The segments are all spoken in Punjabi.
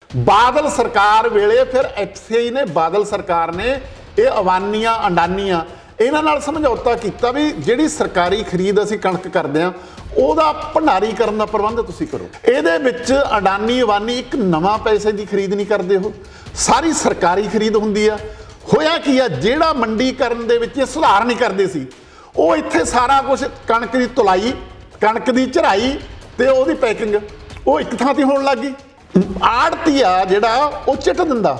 बादल सरकार वेले फिर एफसीआई ने बादल सरकार ने ये अवानियां अंडानियां इन्हां नाल समझौता किया भी जिहड़ी सरकारी खरीद असीं कणक करदे हां ਉਹਦਾ ਭੰਡਾਰੀਕਰਨ ਦਾ ਪ੍ਰਬੰਧ ਤੁਸੀਂ ਕਰੋ। ਇਹਦੇ ਵਿੱਚ ਅਡਾਨੀ ਅਵਾਨੀ ਇੱਕ ਨਵਾਂ ਪੈਸੇ ਦੀ ਖਰੀਦ ਨਹੀਂ ਕਰਦੇ, ਉਹ ਸਾਰੀ ਸਰਕਾਰੀ ਖਰੀਦ ਹੁੰਦੀ ਆ। ਹੋਇਆ ਕੀ ਆ, ਜਿਹੜਾ ਮੰਡੀਕਰਨ ਦੇ ਵਿੱਚ ਸੁਧਾਰ ਨਹੀਂ ਕਰਦੇ ਸੀ ਉਹ ਇੱਥੇ ਸਾਰਾ ਕੁਝ ਕਣਕ ਦੀ ਤੁਲਾਈ, ਕਣਕ ਦੀ ਝਰਾਈ ਤੇ ਉਹਦੀ ਪੈਕਿੰਗ ਉਹ ਇੱਕ ਥਾਂ ਤੇ ਹੋਣ ਲੱਗ ਗਈ। ਆੜਤੀ ਆ ਜਿਹੜਾ ਉਹ ਚਿੱਟ ਦਿੰਦਾ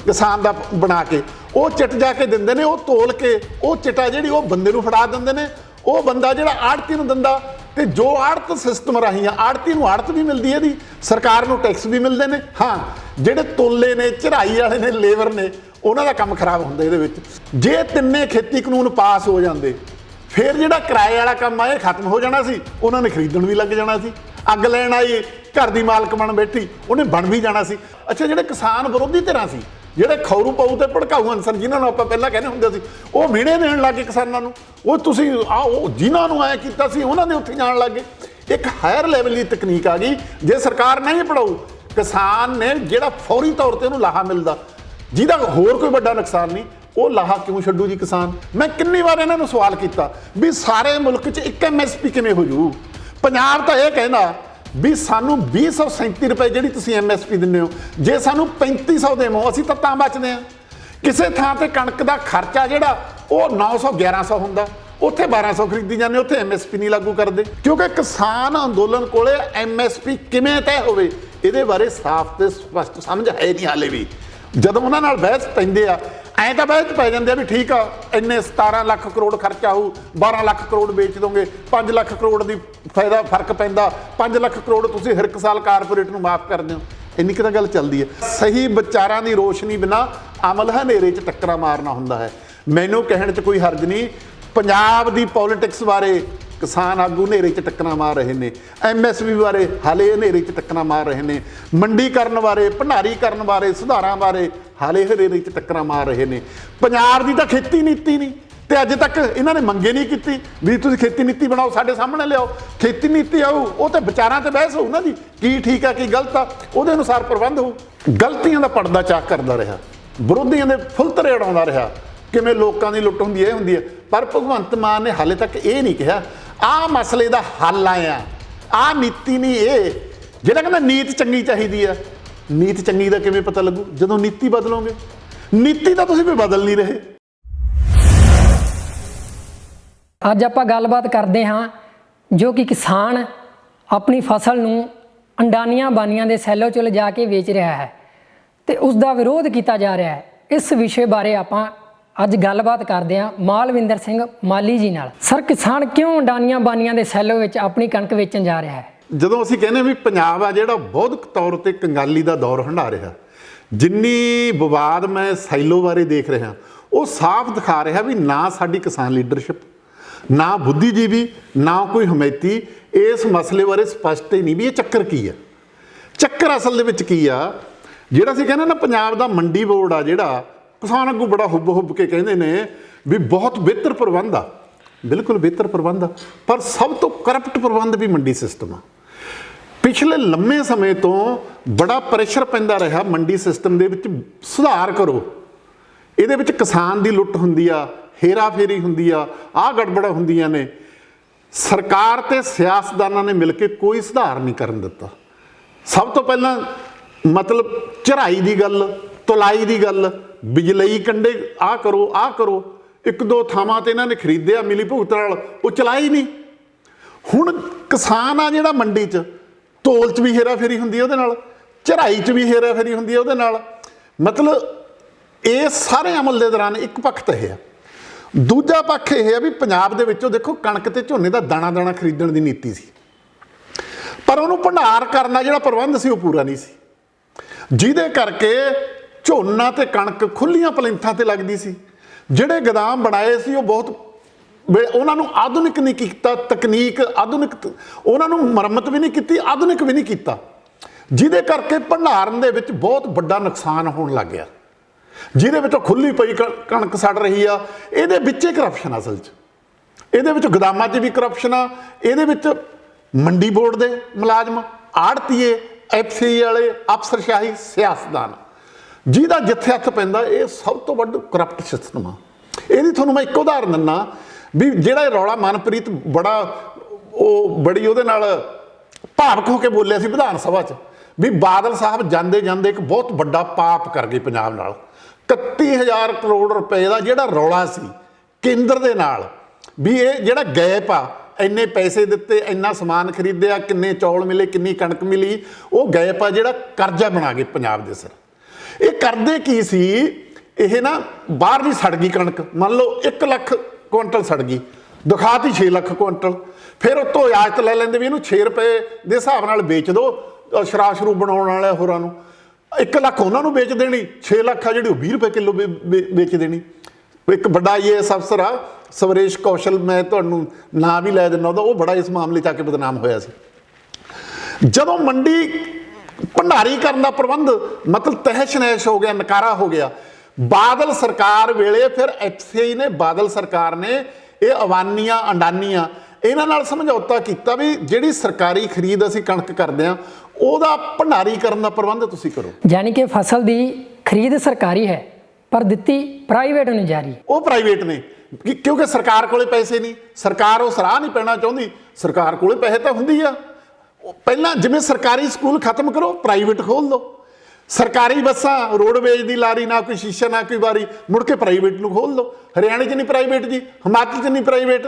ਕਿਸਾਨ ਦਾ ਬਣਾ ਕੇ, ਉਹ ਚਿੱਟ ਜਾ ਕੇ ਦਿੰਦੇ ਨੇ, ਉਹ ਤੋਲ ਕੇ ਉਹ ਚਿੱਟਾ ਜਿਹੜੀ ਉਹ ਬੰਦੇ ਨੂੰ ਫੜਾ ਦਿੰਦੇ ਨੇ, ਉਹ ਬੰਦਾ ਜਿਹੜਾ ਆੜਤੀ ਨੂੰ ਦਿੰਦਾ। ਤੇ ਜੋ ਆੜਤ ਸਿਸਟਮ ਰਾਹੀਂ ਆ, ਆੜਤੀ ਨੂੰ ਆੜਤ ਵੀ ਮਿਲਦੀ ਹੈ, ਇਹਦੀ ਸਰਕਾਰ ਨੂੰ ਟੈਕਸ ਵੀ ਮਿਲਦੇ ਨੇ। ਹਾਂ, ਜਿਹੜੇ ਤੋਲੇ ਨੇ, ਝਰਾਈ ਵਾਲੇ ਨੇ, ਲੇਬਰ ਨੇ, ਉਹਨਾਂ ਦਾ ਕੰਮ ਖਰਾਬ ਹੁੰਦਾ ਇਹਦੇ ਵਿੱਚ। ਜੇ ਤਿੰਨੇ ਖੇਤੀ ਕਾਨੂੰਨ ਪਾਸ ਹੋ ਜਾਂਦੇ ਫਿਰ ਜਿਹੜਾ ਕਿਰਾਏ ਵਾਲਾ ਕੰਮ ਆ ਇਹ ਖਤਮ ਹੋ ਜਾਣਾ ਸੀ, ਉਹਨਾਂ ਨੇ ਖਰੀਦਣ ਵੀ ਲੱਗ ਜਾਣਾ ਸੀ। ਅੱਗ ਲੈਣ ਆਈ ਘਰ ਦੀ ਮਾਲਕ ਬਣ ਬੈਠੀ, ਉਹਨੇ ਬਣ ਵੀ ਜਾਣਾ ਸੀ। ਅੱਛਾ, ਜਿਹੜੇ ਕਿਸਾਨ ਵਿਰੋਧੀ ਧਿਰਾਂ ਸੀ, ਜਿਹੜੇ ਖੌਰੂ ਪਾਊ ਤੇ ਭੜਕਾਊ ਅਨਸਰ ਜਿਨ੍ਹਾਂ ਨੂੰ ਆਪਾਂ ਪਹਿਲਾਂ ਕਹਿੰਦੇ ਹੁੰਦੇ ਸੀ, ਉਹ ਮਿਹਣੇ ਦੇਣ ਲੱਗ ਗਏ ਕਿਸਾਨਾਂ ਨੂੰ। ਉਹ ਤੁਸੀਂ ਉਹ ਜਿਨ੍ਹਾਂ ਨੂੰ ਐਂ ਕੀਤਾ ਸੀ ਉਹਨਾਂ ਦੇ ਉੱਥੇ ਜਾਣ ਲੱਗ ਗਏ। ਇੱਕ ਹਾਇਰ ਲੈਵਲ ਦੀ ਤਕਨੀਕ ਆ ਗਈ। ਜੇ ਸਰਕਾਰ ਨਹੀਂ ਪੜਾਊ, ਕਿਸਾਨ ਨੇ ਜਿਹੜਾ ਫੌਰੀ ਤੌਰ ਤੇ ਉਹਨੂੰ ਲਾਹਾ ਮਿਲਦਾ, ਜਿਹਦਾ ਹੋਰ ਕੋਈ ਵੱਡਾ ਨੁਕਸਾਨ ਨਹੀਂ, ਉਹ ਲਾਹਾ ਕਿਉਂ ਛੱਡੂ ਜੀ ਕਿਸਾਨ। ਮੈਂ ਕਿੰਨੀ ਵਾਰ ਇਹਨਾਂ ਨੂੰ ਸਵਾਲ ਕੀਤਾ ਵੀ ਸਾਰੇ ਮੁਲਕ 'ਚ ਇੱਕ MSP ਕਿਵੇਂ ਹੋ ਜੂ। ਪੰਜਾਬ ਤਾਂ ਇਹ ਕਹਿੰਦਾ ਵੀ ਸਾਨੂੰ 2037 ਰੁਪਏ ਜਿਹੜੀ ਤੁਸੀਂ MSP ਦਿੰਦੇ ਹੋ, ਜੇ ਸਾਨੂੰ 3500 ਦੇਵੋ ਅਸੀਂ ਤਾਂ ਬਚਦੇ ਹਾਂ। ਕਿਸੇ ਥਾਂ ਤੇ ਕਣਕ ਦਾ ਖਰਚਾ ਜਿਹੜਾ ਉਹ 900 1100 ਹੁੰਦਾ, ਉੱਥੇ 1200 ਖਰੀਦੀ ਜਾਂਦੇ, ਉੱਥੇ MSP ਨਹੀਂ ਲਾਗੂ ਕਰਦੇ। ਕਿਉਂਕਿ ਕਿਸਾਨ ਅੰਦੋਲਨ ਕੋਲੇ MSP ਕਿਵੇਂ ਤੈਅ ਹੋਵੇ ਇਹਦੇ ਬਾਰੇ ਸਾਫ਼ ਤੇ ਸਪਸ਼ਟ ਸਮਝ ਹੈ ਨਹੀਂ ਹਾਲੇ ਵੀ। ਜਦੋਂ ਉਹਨਾਂ ਨਾਲ ਬਹਿਸ ਪੈਂਦੇ ਆ, ਐਂ ਤਾਂ ਬਹਿਸ ਪੈ ਜਾਂਦੇ ਆ ਵੀ ਠੀਕ ਆ, ਇੰਨੇ 17 ਲੱਖ ਕਰੋੜ ਖਰਚਾ ਹੋਊ, 12 ਲੱਖ ਕਰੋੜ ਵੇਚ ਦੋਗੇ, 5 ਲੱਖ ਕਰੋੜ ਦੀ ਫਾਇਦਾ ਫਰਕ ਪੈਂਦਾ, 5 ਲੱਖ ਕਰੋੜ ਤੁਸੀਂ ਹਰ ਇੱਕ ਸਾਲ ਕਾਰਪੋਰੇਟ ਨੂੰ ਮਾਫ ਕਰਦੇ ਹੋ। ਇੰਨੀ ਕੁ ਤਾਂ ਗੱਲ ਚੱਲਦੀ ਹੈ। ਸਹੀ ਵਿਚਾਰਾਂ ਦੀ ਰੋਸ਼ਨੀ ਬਿਨਾਂ ਅਮਲ ਹਨੇਰੇ 'ਚ ਟੱਕਰਾਂ ਮਾਰਨਾ ਹੁੰਦਾ ਹੈ। ਮੈਨੂੰ ਕਹਿਣ 'ਚ ਕੋਈ ਹਰਜ ਨਹੀਂ। ਪੰਜਾਬ ਦੀ ਪੋਲੀਟਿਕਸ ਬਾਰੇ ਕਿਸਾਨ ਆਗੂ ਹਨੇਰੇ 'ਚ ਟੱਕਰਾਂ ਮਾਰ ਰਹੇ ਨੇ, MSP ਬਾਰੇ ਹਾਲੇ ਹਨੇਰੇ 'ਚ ਟੱਕਰਾਂ ਮਾਰ ਰਹੇ ਨੇ, ਮੰਡੀਕਰਨ ਬਾਰੇ, ਭੰਡਾਰੀਕਰਨ ਬਾਰੇ, ਸੁਧਾਰਾਂ ਬਾਰੇ ਹਾਲੇ ਹਨੇਰੇ 'ਚ ਟੱਕਰਾਂ ਮਾਰ ਰਹੇ ਨੇ। ਪੰਜਾਬ ਦੀ ਤਾਂ ਖੇਤੀ ਨੀਤੀ ਨਹੀਂ, ਤੇ ਅੱਜ ਤੱਕ ਇਹਨਾਂ ਨੇ ਮੰਗੇ ਨਹੀਂ ਕੀਤੀ ਵੀ ਤੁਸੀਂ ਖੇਤੀ ਨੀਤੀ ਬਣਾਓ, ਸਾਡੇ ਸਾਹਮਣੇ ਲਿਆਓ। ਖੇਤੀ ਨੀਤੀ ਆਊ, ਉਹ ਤੇ ਵਿਚਾਰਾਂ ਤੇ ਬਹਿਸ ਹੋਊ ਨਾ ਜੀ, ਕੀ ਠੀਕ ਆ ਕੀ ਗਲਤ ਆ, ਉਹਦੇ ਅਨੁਸਾਰ ਪ੍ਰਬੰਧ ਹੋਊ। ਗਲਤੀਆਂ ਦਾ ਪਰਦਾ ਚਾਕ ਕਰਦਾ ਰਿਹਾ, ਵਿਰੋਧੀਆਂ ਦੇ ਫੁਲਤਰੇ ਉਡਾਉਂਦਾ ਰਿਹਾ, ਕਿਵੇਂ ਲੋਕਾਂ ਦੀ ਲੁੱਟ ਹੁੰਦੀ ਇਹ ਹੁੰਦੀ ਹੈ। ਪਰ ਭਗਵੰਤ ਮਾਨ ਨੇ ਹਾਲੇ ਤੱਕ ਇਹ ਨਹੀਂ ਕਿਹਾ ਆਹ ਮਸਲੇ ਦਾ ਹੱਲ ਆਇਆ, ਆਹ ਨੀਤੀ ਨਹੀਂ। ਇਹ ਜਿਹੜਾ ਕਹਿੰਦਾ ਨੀਤ ਚੰਗੀ ਚਾਹੀਦੀ ਆ, ਨੀਤ ਚੰਗੀ ਦਾ ਕਿਵੇਂ ਪਤਾ ਲੱਗੂ ਜਦੋਂ ਨੀਤੀ ਬਦਲੋਗੇ? ਨੀਤੀ ਤਾਂ ਤੁਸੀਂ ਵੀ ਬਦਲ ਨਹੀਂ ਰਹੇ। ਅੱਜ ਆਪਾਂ ਗੱਲਬਾਤ ਕਰਦੇ ਹਾਂ ਜੋ ਕਿ ਕਿਸਾਨ ਆਪਣੀ ਫਸਲ ਨੂੰ ਅੰਡਾਨੀਆਂ ਬਾਨੀਆਂ ਦੇ ਸੈਲੋ 'ਚ ਲਿਜਾ ਕੇ ਵੇਚ ਰਿਹਾ ਹੈ ਤੇ ਉਸ ਦਾ ਵਿਰੋਧ ਕੀਤਾ ਜਾ ਰਿਹਾ ਹੈ। ਇਸ ਵਿਸ਼ੇ ਬਾਰੇ ਆਪਾਂ ਅੱਜ ਗੱਲਬਾਤ ਕਰਦੇ ਹਾਂ ਮਾਲਵਿੰਦਰ ਸਿੰਘ ਮਾਲੀ ਜੀ ਨਾਲ। ਸਰ, ਕਿਸਾਨ ਕਿਉਂ ਅੰਡਾਨੀਆਂ ਬਾਨੀਆਂ ਦੇ ਸੈਲੋ ਵਿੱਚ ਆਪਣੀ ਕਣਕ ਵੇਚਣ ਜਾ ਰਿਹਾ ਹੈ? ਜਦੋਂ ਅਸੀਂ ਕਹਿੰਦੇ ਵੀ ਪੰਜਾਬ ਆ ਜਿਹੜਾ ਬੌਧਿਕ ਤੌਰ ਤੇ ਕੰਗਾਲੀ ਦਾ ਦੌਰ ਹੰਢਾ ਰਿਹਾ, ਜਿੰਨੀ ਵਿਵਾਦ ਮੈਂ ਸੈਲੋ ਬਾਰੇ ਦੇਖ ਰਿਹਾ, ਉਹ ਸਾਫ਼ ਦਿਖਾ ਰਿਹਾ ਵੀ ਨਾ ਸਾਡੀ ਕਿਸਾਨ ਲੀਡਰਸ਼ਿਪ, ਨਾ ਬੁੱਧੀਜੀਵੀ, ਨਾ ਕੋਈ ਹਮੈਤੀ ਇਸ ਮਸਲੇ ਬਾਰੇ ਸਪਸ਼ਟ ਹੀ ਨਹੀਂ ਵੀ ਇਹ ਚੱਕਰ ਕੀ ਆ। ਚੱਕਰ ਅਸਲ ਦੇ ਵਿੱਚ ਕੀ ਆ, ਜਿਹੜਾ ਅਸੀਂ ਕਹਿੰਦੇ ਨਾ ਪੰਜਾਬ ਦਾ ਮੰਡੀ ਬੋਰਡ ਆ, ਜਿਹੜਾ ਕਿਸਾਨ ਅੱਗੋਂ ਬੜਾ ਹੁੱਬ ਕੇ ਕਹਿੰਦੇ ਨੇ ਵੀ ਬਹੁਤ ਬਿਹਤਰ ਪ੍ਰਬੰਧ ਆ। ਬਿਲਕੁਲ ਬਿਹਤਰ ਪ੍ਰਬੰਧ ਆ, ਪਰ ਸਭ ਤੋਂ ਕਰਪਟ ਪ੍ਰਬੰਧ ਵੀ ਮੰਡੀ ਸਿਸਟਮ ਆ। ਪਿਛਲੇ ਲੰਮੇ ਸਮੇਂ ਤੋਂ ਬੜਾ ਪ੍ਰੈਸ਼ਰ ਪੈਂਦਾ ਰਿਹਾ ਮੰਡੀ ਸਿਸਟਮ ਦੇ ਵਿੱਚ ਸੁਧਾਰ ਕਰੋ। ਇਹਦੇ ਵਿੱਚ ਕਿਸਾਨ ਦੀ ਲੁੱਟ ਹੁੰਦੀ ਆ, ਹੇਰਾ ਫੇਰੀ ਹੁੰਦੀ ਆ, ਆਹ ਗੜਬੜਾਂ ਹੁੰਦੀਆਂ ਨੇ। ਸਰਕਾਰ ਤੇ ਸਿਆਸਤਦਾਨਾਂ ਨੇ ਮਿਲ ਕੇ ਕੋਈ ਸੁਧਾਰ ਨਹੀਂ ਕਰਨ ਦਿੱਤਾ। ਸਭ ਤੋਂ ਪਹਿਲਾਂ ਮਤਲਬ ਝਰਾਈ ਦੀ ਗੱਲ, ਤੁਲਾਈ ਦੀ ਗੱਲ, ਬਿਜਲਈ ਕੰਡੇ ਆਹ ਕਰੋ ਆਹ ਕਰੋ। ਇੱਕ ਦੋ ਥਾਵਾਂ ਤੇ ਇਹਨਾਂ ਨੇ ਖਰੀਦਿਆ ਮਿਲੀ ਭੁਗਤ ਨਾਲ, ਉਹ ਚਲਾਈ ਨਹੀਂ। ਹੁਣ ਕਿਸਾਨ ਆ ਜਿਹੜਾ ਮੰਡੀ 'ਚ ਤੋਲ 'ਚ ਵੀ ਹੇਰਾ ਫੇਰੀ ਹੁੰਦੀ ਹੈ ਉਹਦੇ ਨਾਲ, ਝਰਾਈ 'ਚ ਵੀ ਹੇਰਾ ਫੇਰੀ ਹੁੰਦੀ ਹੈ ਉਹਦੇ ਨਾਲ। ਮਤਲਬ ਇਹ ਸਾਰੇ ਅਮਲ ਦੇ ਦੌਰਾਨ ਇੱਕ ਪੱਖ ਤਾਂ ਇਹ ਆ। ਦੂਜਾ ਪੱਖ ਇਹ ਆ ਵੀ ਪੰਜਾਬ ਦੇ ਵਿੱਚੋਂ ਦੇਖੋ ਕਣਕ ਤੇ ਝੋਨੇ ਦਾ ਦਾਣਾ ਦਾਣਾ ਖਰੀਦਣ ਦੀ ਨੀਤੀ ਸੀ, ਪਰ ਉਹਨੂੰ ਭੰਡਾਰ ਕਰਨਾ ਜਿਹੜਾ ਪ੍ਰਬੰਧ ਸੀ ਉਹ ਪੂਰਾ ਨਹੀਂ ਸੀ, ਜਿਹਦੇ ਕਰਕੇ ਝੋਨਾ ਤੇ ਕਣਕ ਖੁੱਲੀਆਂ ਪਲਿੰਥਾਂ ਤੇ ਲੱਗਦੀ ਸੀ। ਜਿਹੜੇ ਗੋਦਾਮ ਬਣਾਏ ਸੀ ਉਹ ਬਹੁਤ ਉਹਨਾਂ ਨੂੰ ਆਧੁਨਿਕ ਨਹੀਂ ਕੀਤਾ, ਤਕਨੀਕ ਆਧੁਨਿਕ, ਉਹਨਾਂ ਨੂੰ ਮੁਰੰਮਤ ਵੀ ਨਹੀਂ ਕੀਤੀ, ਆਧੁਨਿਕ ਵੀ ਨਹੀਂ ਕੀਤਾ, ਜਿਹਦੇ ਕਰਕੇ ਭੰਡਾਰਨ ਦੇ ਵਿੱਚ ਬਹੁਤ ਵੱਡਾ ਨੁਕਸਾਨ ਹੋਣ ਲੱਗ ਗਿਆ। ਜਿਹਦੇ ਵਿੱਚੋਂ ਖੁੱਲੀ ਪਈ ਕਣਕ ਸੜ ਰਹੀ ਆ, ਇਹਦੇ ਵਿੱਚ ਹੀ ਕਰਪਸ਼ਨ ਅਸਲ 'ਚ, ਇਹਦੇ ਵਿੱਚ ਗੋਦਾਮਾਂ 'ਚ ਵੀ ਕਰਪਸ਼ਨ ਆ, ਇਹਦੇ ਵਿੱਚ ਮੰਡੀ ਬੋਰਡ ਦੇ ਮੁਲਾਜ਼ਮ, ਆੜਤੀਏ, ਐਫਸੀ ਵਾਲੇ ਅਫਸਰਸ਼ਾਹੀ ਸਿਆਸਤਦਾਨ ਜਿਹਦਾ ਜਿੱਥੇ ਹੱਥ ਪੈਂਦਾ ਇਹ ਸਭ ਤੋਂ ਵੱਡਾ ਕਰਪਟ ਸਿਸਟਮ ਆ। ਇਹਦੀ ਤੁਹਾਨੂੰ ਮੈਂ ਇੱਕ ਉਦਾਹਰਨ ਦਿੰਦਾ ਵੀ ਜਿਹੜਾ ਇਹ ਰੌਲਾ ਮਨਪ੍ਰੀਤ ਬੜੀ ਉਹਦੇ ਨਾਲ ਭਾਵਕ ਹੋ ਕੇ ਬੋਲਿਆ ਸੀ ਵਿਧਾਨ ਸਭਾ 'ਚ ਵੀ ਬਾਦਲ ਸਾਹਿਬ ਜਾਂਦੇ ਜਾਂਦੇ ਇੱਕ ਬਹੁਤ ਵੱਡਾ ਪਾਪ ਕਰ ਗਏ ਪੰਜਾਬ ਨਾਲ। 31,000 ਕਰੋੜ ਰੁਪਏ ਦਾ ਜਿਹੜਾ ਰੌਲਾ ਸੀ ਕੇਂਦਰ ਦੇ ਨਾਲ ਵੀ ਇਹ ਜਿਹੜਾ ਗੈਪ ਆ, ਇੰਨੇ ਪੈਸੇ ਦਿੱਤੇ, ਇੰਨਾ ਸਮਾਨ ਖਰੀਦਿਆ, ਕਿੰਨੇ ਚੌਲ ਮਿਲੇ, ਕਿੰਨੀ ਕਣਕ ਮਿਲੀ, ਉਹ ਗੈਪ ਆ ਜਿਹੜਾ ਕਰਜ਼ਾ ਬਣਾ ਗਏ ਪੰਜਾਬ ਦੇ ਸਿਰ। ਇਹ ਕਰਦੇ ਕੀ ਸੀ, ਇਹ ਨਾ ਬਾਹਰ ਦੀ ਸੜ ਗਈ ਕਣਕ, ਮੰਨ ਲਓ 1 ਲੱਖ ਕੁਇੰਟਲ ਸੜ ਗਈ, ਦਿਖਾਤੀ 6 ਲੱਖ ਕੁਇੰਟਲ, ਫਿਰ ਉਤੋਂ ਇਜਾਜ਼ਤ ਲੈ ਲੈਂਦੇ ਵੀ ਇਹਨੂੰ 6 ਰੁਪਏ ਦੇ ਹਿਸਾਬ ਨਾਲ ਵੇਚ ਦਿਓ ਸ਼ਰਾਬ ਸ਼ਰੂਬ ਬਣਾਉਣ ਵਾਲੇ ਹੋਰਾਂ ਨੂੰ, 1 ਲੱਖ ਉਹਨਾਂ ਨੂੰ ਵੇਚ ਦੇਣੀ, 6 ਲੱਖ ਆ ਜਿਹੜੀ ਉਹ 20 ਰੁਪਏ ਕਿਲੋ ਵੇਚ ਦੇਣੀ। ਇੱਕ ਵੱਡਾ IAS ਅਫਸਰ ਆ ਸਵਰੇਸ਼ ਕੌਸ਼ਲ, ਮੈਂ ਤੁਹਾਨੂੰ ਨਾਂ ਵੀ ਲੈ ਦਿੰਦਾ ਉਹਦਾ, ਉਹ ਬੜਾ ਇਸ ਮਾਮਲੇ 'ਚ ਆ ਕੇ ਬਦਨਾਮ ਹੋਇਆ ਸੀ। ਜਦੋਂ ਮੰਡੀ ਭੰਡਾਰੀ ਕਰਨ ਦਾ ਪ੍ਰਬੰਧ ਮਤਲਬ ਤਹਿਸ਼ ਨਹਿਸ਼ ਹੋ ਗਿਆ, ਨਕਾਰਾ ਹੋ ਗਿਆ, ਬਾਦਲ ਸਰਕਾਰ ਵੇਲੇ ਫਿਰ ਐਫਸੀਆਈ ਨੇ, ਬਾਦਲ ਸਰਕਾਰ ਨੇ ਇਹ ਅਵਾਨੀਆਂ ਅੰਡਾਨੀਆਂ ਇਹਨਾਂ ਨਾਲ ਸਮਝੌਤਾ ਕੀਤਾ ਵੀ ਜਿਹੜੀ ਸਰਕਾਰੀ ਖਰੀਦ ਅਸੀਂ ਕਣਕ ਕਰਦੇ ਆ ਉਹਦਾ ਭੰਡਾਰੀ ਕਰਨ ਦਾ ਪ੍ਰਬੰਧ ਤੁਸੀਂ ਕਰੋ। ਯਾਨੀ ਕਿ ਫਸਲ ਦੀ ਖਰੀਦ ਸਰਕਾਰੀ ਹੈ ਪਰ ਦਿੱਤੀ ਪ੍ਰਾਈਵੇਟ ਨੂੰ ਜਾ ਰਹੀ। ਉਹ ਪ੍ਰਾਈਵੇਟ ਨੇ ਕਿਉਂਕਿ ਸਰਕਾਰ ਕੋਲੇ ਪੈਸੇ ਨਹੀਂ, ਸਰਕਾਰ ਉਹ ਸਰਾਹ ਨਹੀਂ ਪੈਣਾ ਚਾਹੁੰਦੀ, ਸਰਕਾਰ ਕੋਲੇ ਪੈਸੇ ਤਾਂ ਹੁੰਦੀ ਆ। ਪਹਿਲਾਂ ਜਿਵੇਂ ਸਰਕਾਰੀ ਸਕੂਲ ਖਤਮ ਕਰੋ, ਪ੍ਰਾਈਵੇਟ ਖੋਲ ਦਿਓ, ਸਰਕਾਰੀ ਬੱਸਾਂ ਰੋਡਵੇਜ ਦੀ ਲਾਰੀ ਨਾ ਕੋਈ ਸ਼ੀਸ਼ਾ ਨਾ ਕੋਈ ਵਾਰੀ, ਮੁੜ ਕੇ ਪ੍ਰਾਈਵੇਟ ਨੂੰ ਖੋਲ ਦਿਓ। ਹਰਿਆਣੇ 'ਚ ਨਹੀਂ ਪ੍ਰਾਈਵੇਟ ਜੀ, ਹਿਮਾਚਲ 'ਚ ਨਹੀਂ ਪ੍ਰਾਈਵੇਟ।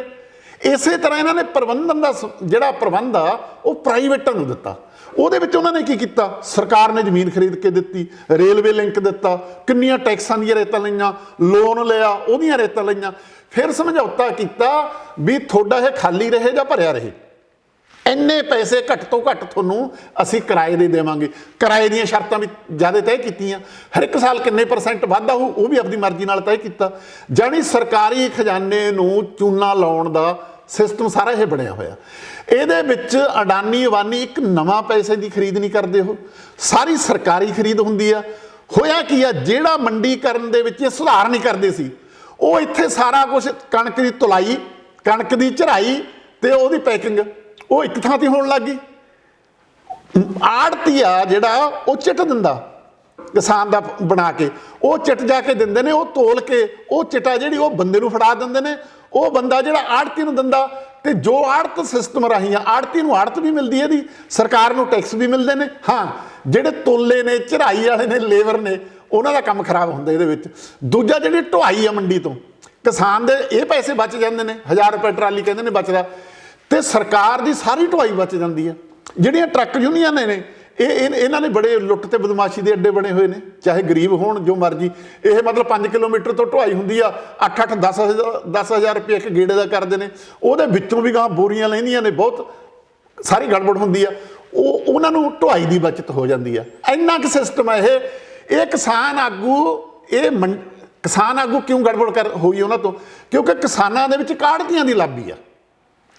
ਇਸੇ ਤਰ੍ਹਾਂ ਇਹਨਾਂ ਨੇ ਪ੍ਰਬੰਧਨ ਦਾ ਜਿਹੜਾ ਪ੍ਰਬੰਧ ਆ ਉਹ ਪ੍ਰਾਈਵੇਟਾਂ ਨੂੰ ਦਿੱਤਾ। ਉਹਦੇ ਵਿੱਚ ਉਹਨਾਂ ਨੇ ਕੀ ਕੀਤਾ, ਸਰਕਾਰ ਨੇ ਜ਼ਮੀਨ ਖਰੀਦ ਕੇ ਦਿੱਤੀ, ਰੇਲਵੇ ਲਿੰਕ ਦਿੱਤਾ, ਕਿੰਨੀਆਂ ਟੈਕਸਾਂ ਦੀਆਂ ਰੇਤਾਂ ਲਈਆਂ, ਲੋਨ ਲਿਆ ਉਹਦੀਆਂ ਰੇਤਾਂ ਲਈਆਂ, ਫਿਰ ਸਮਝੌਤਾ ਕੀਤਾ ਵੀ ਤੁਹਾਡਾ ਇਹ ਖਾਲੀ ਰਹੇ ਜਾਂ ਭਰਿਆ ਰਹੇ, ਇੰਨੇ ਪੈਸੇ ਘੱਟ ਤੋਂ ਘੱਟ ਤੁਹਾਨੂੰ ਅਸੀਂ ਕਿਰਾਏ ਦੇ ਦੇਵਾਂਗੇ। ਕਿਰਾਏ ਦੀਆਂ ਸ਼ਰਤਾਂ ਵੀ ਜ਼ਿਆਦਾ ਤੈਅ ਕੀਤੀਆਂ, ਹਰ ਇੱਕ ਸਾਲ ਕਿੰਨੇ % ਵਾਧਾ ਹੋਊ ਉਹ ਵੀ ਆਪਣੀ ਮਰਜ਼ੀ ਨਾਲ ਤੈਅ ਕੀਤਾ। ਜਾਣੀ ਸਰਕਾਰੀ ਖਜ਼ਾਨੇ ਨੂੰ ਚੂਨਾ ਲਾਉਣ ਦਾ ਸਿਸਟਮ ਸਾਰਾ ਇਹ ਬਣਿਆ ਹੋਇਆ। ਇਹਦੇ ਵਿੱਚ ਅਡਾਨੀ ਅਵਾਨੀ ਇੱਕ ਨਵਾਂ ਪੈਸੇ ਦੀ ਖਰੀਦ ਨਹੀਂ ਕਰਦੇ, ਉਹ ਸਾਰੀ ਸਰਕਾਰੀ ਖਰੀਦ ਹੁੰਦੀ ਆ। ਹੋਇਆ ਕੀ ਆ, ਜਿਹੜਾ ਮੰਡੀਕਰਨ ਦੇ ਵਿੱਚ ਇਹ ਸੁਧਾਰ ਨਹੀਂ ਕਰਦੇ ਸੀ, ਉਹ ਇੱਥੇ ਸਾਰਾ ਕੁਝ ਕਣਕ ਦੀ ਤੁਲਾਈ, ਕਣਕ ਦੀ ਝਰਾਈ ਤੇ ਉਹਦੀ ਪੈਕਿੰਗ ਉਹ ਇੱਕ ਥਾਂ ਤੇ ਹੋਣ ਲੱਗ ਗਈ। ਆੜਤੀਆ ਜਿਹੜਾ ਉਹ ਚਿੱਟ ਦਿੰਦਾ ਕਿਸਾਨ ਦਾ ਬਣਾ ਕੇ, ਉਹ ਚਿੱਟ ਜਾ ਕੇ ਦਿੰਦੇ ਨੇ, ਉਹ ਤੋਲ ਕੇ ਉਹ ਚਿੱਟਾ ਜਿਹੜੀ ਉਹ ਬੰਦੇ ਨੂੰ ਫੜਾ ਦਿੰਦੇ ਨੇ, ਉਹ ਬੰਦਾ ਜਿਹੜਾ ਆੜਤੀ ਨੂੰ ਦਿੰਦਾ। ਤੇ ਜੋ ਆੜਤ ਸਿਸਟਮ ਰਾਹੀਂ ਆ, ਆੜਤੀ ਨੂੰ ਆੜਤ ਵੀ ਮਿਲਦੀ ਹੈ ਇਹਦੀ, ਸਰਕਾਰ ਨੂੰ ਟੈਕਸ ਵੀ ਮਿਲਦੇ ਨੇ। ਹਾਂ, ਜਿਹੜੇ ਤੋਲੇ ਨੇ, ਝਰਾਈ ਵਾਲੇ ਨੇ, ਲੇਬਰ ਨੇ, ਉਹਨਾਂ ਦਾ ਕੰਮ ਖਰਾਬ ਹੁੰਦਾ ਇਹਦੇ ਵਿੱਚ। ਦੂਜਾ ਜਿਹੜੀ ਢੁਆਈ ਆ ਮੰਡੀ ਤੋਂ, ਕਿਸਾਨ ਦੇ ਇਹ ਪੈਸੇ ਬਚ ਜਾਂਦੇ ਨੇ, 1000 ਰੁਪਏ ਟਰਾਲੀ ਕਹਿੰਦੇ ਨੇ ਬਚਦਾ, ਤੇ ਸਰਕਾਰ ਦੀ ਸਾਰੀ ਢੁਆਈ ਬਚ ਜਾਂਦੀ ਆ। ਜਿਹੜੀਆਂ ਟਰੱਕ ਯੂਨੀਅਨਾਂ ਨੇ ਇਹਨਾਂ ਨੇ ਬੜੇ ਲੁੱਟ ਤੇ ਬਦਮਾਸ਼ੀ ਦੇ ਅੱਡੇ ਬਣੇ ਹੋਏ ਨੇ, ਚਾਹੇ ਗਰੀਬ ਹੋਣ ਜੋ ਮਰਜ਼ੀ। ਇਹ ਮਤਲਬ 5 ਕਿਲੋਮੀਟਰ ਤੋਂ ਢੁਆਈ ਹੁੰਦੀ ਆ, 8-8 10,000 ਰੁਪਏ ਇੱਕ ਗੇੜੇ ਦਾ ਕਰਦੇ ਨੇ, ਉਹਦੇ ਵਿੱਚੋਂ ਵੀ ਗਾਂ ਬੋਰੀਆਂ ਲੈਂਦੀਆਂ ਨੇ, ਬਹੁਤ ਸਾਰੀ ਗੜਬੜ ਹੁੰਦੀ ਆ। ਉਹਨਾਂ ਨੂੰ ਢੁਆਈ ਦੀ ਬਚਤ ਹੋ ਜਾਂਦੀ ਆ। ਇੰਨਾ ਕੁ ਸਿਸਟਮ ਹੈ ਇਹ ਕਿਸਾਨ ਆਗੂ ਕਿਸਾਨ ਆਗੂ ਕਿਉਂ ਗੜਬੜ ਹੋਈ ਉਹਨਾਂ ਤੋਂ, ਕਿਉਂਕਿ ਕਿਸਾਨਾਂ ਦੇ ਵਿੱਚ ਕਾੜਤੀਆਂ ਦੀ ਲਾਬੀ ਆ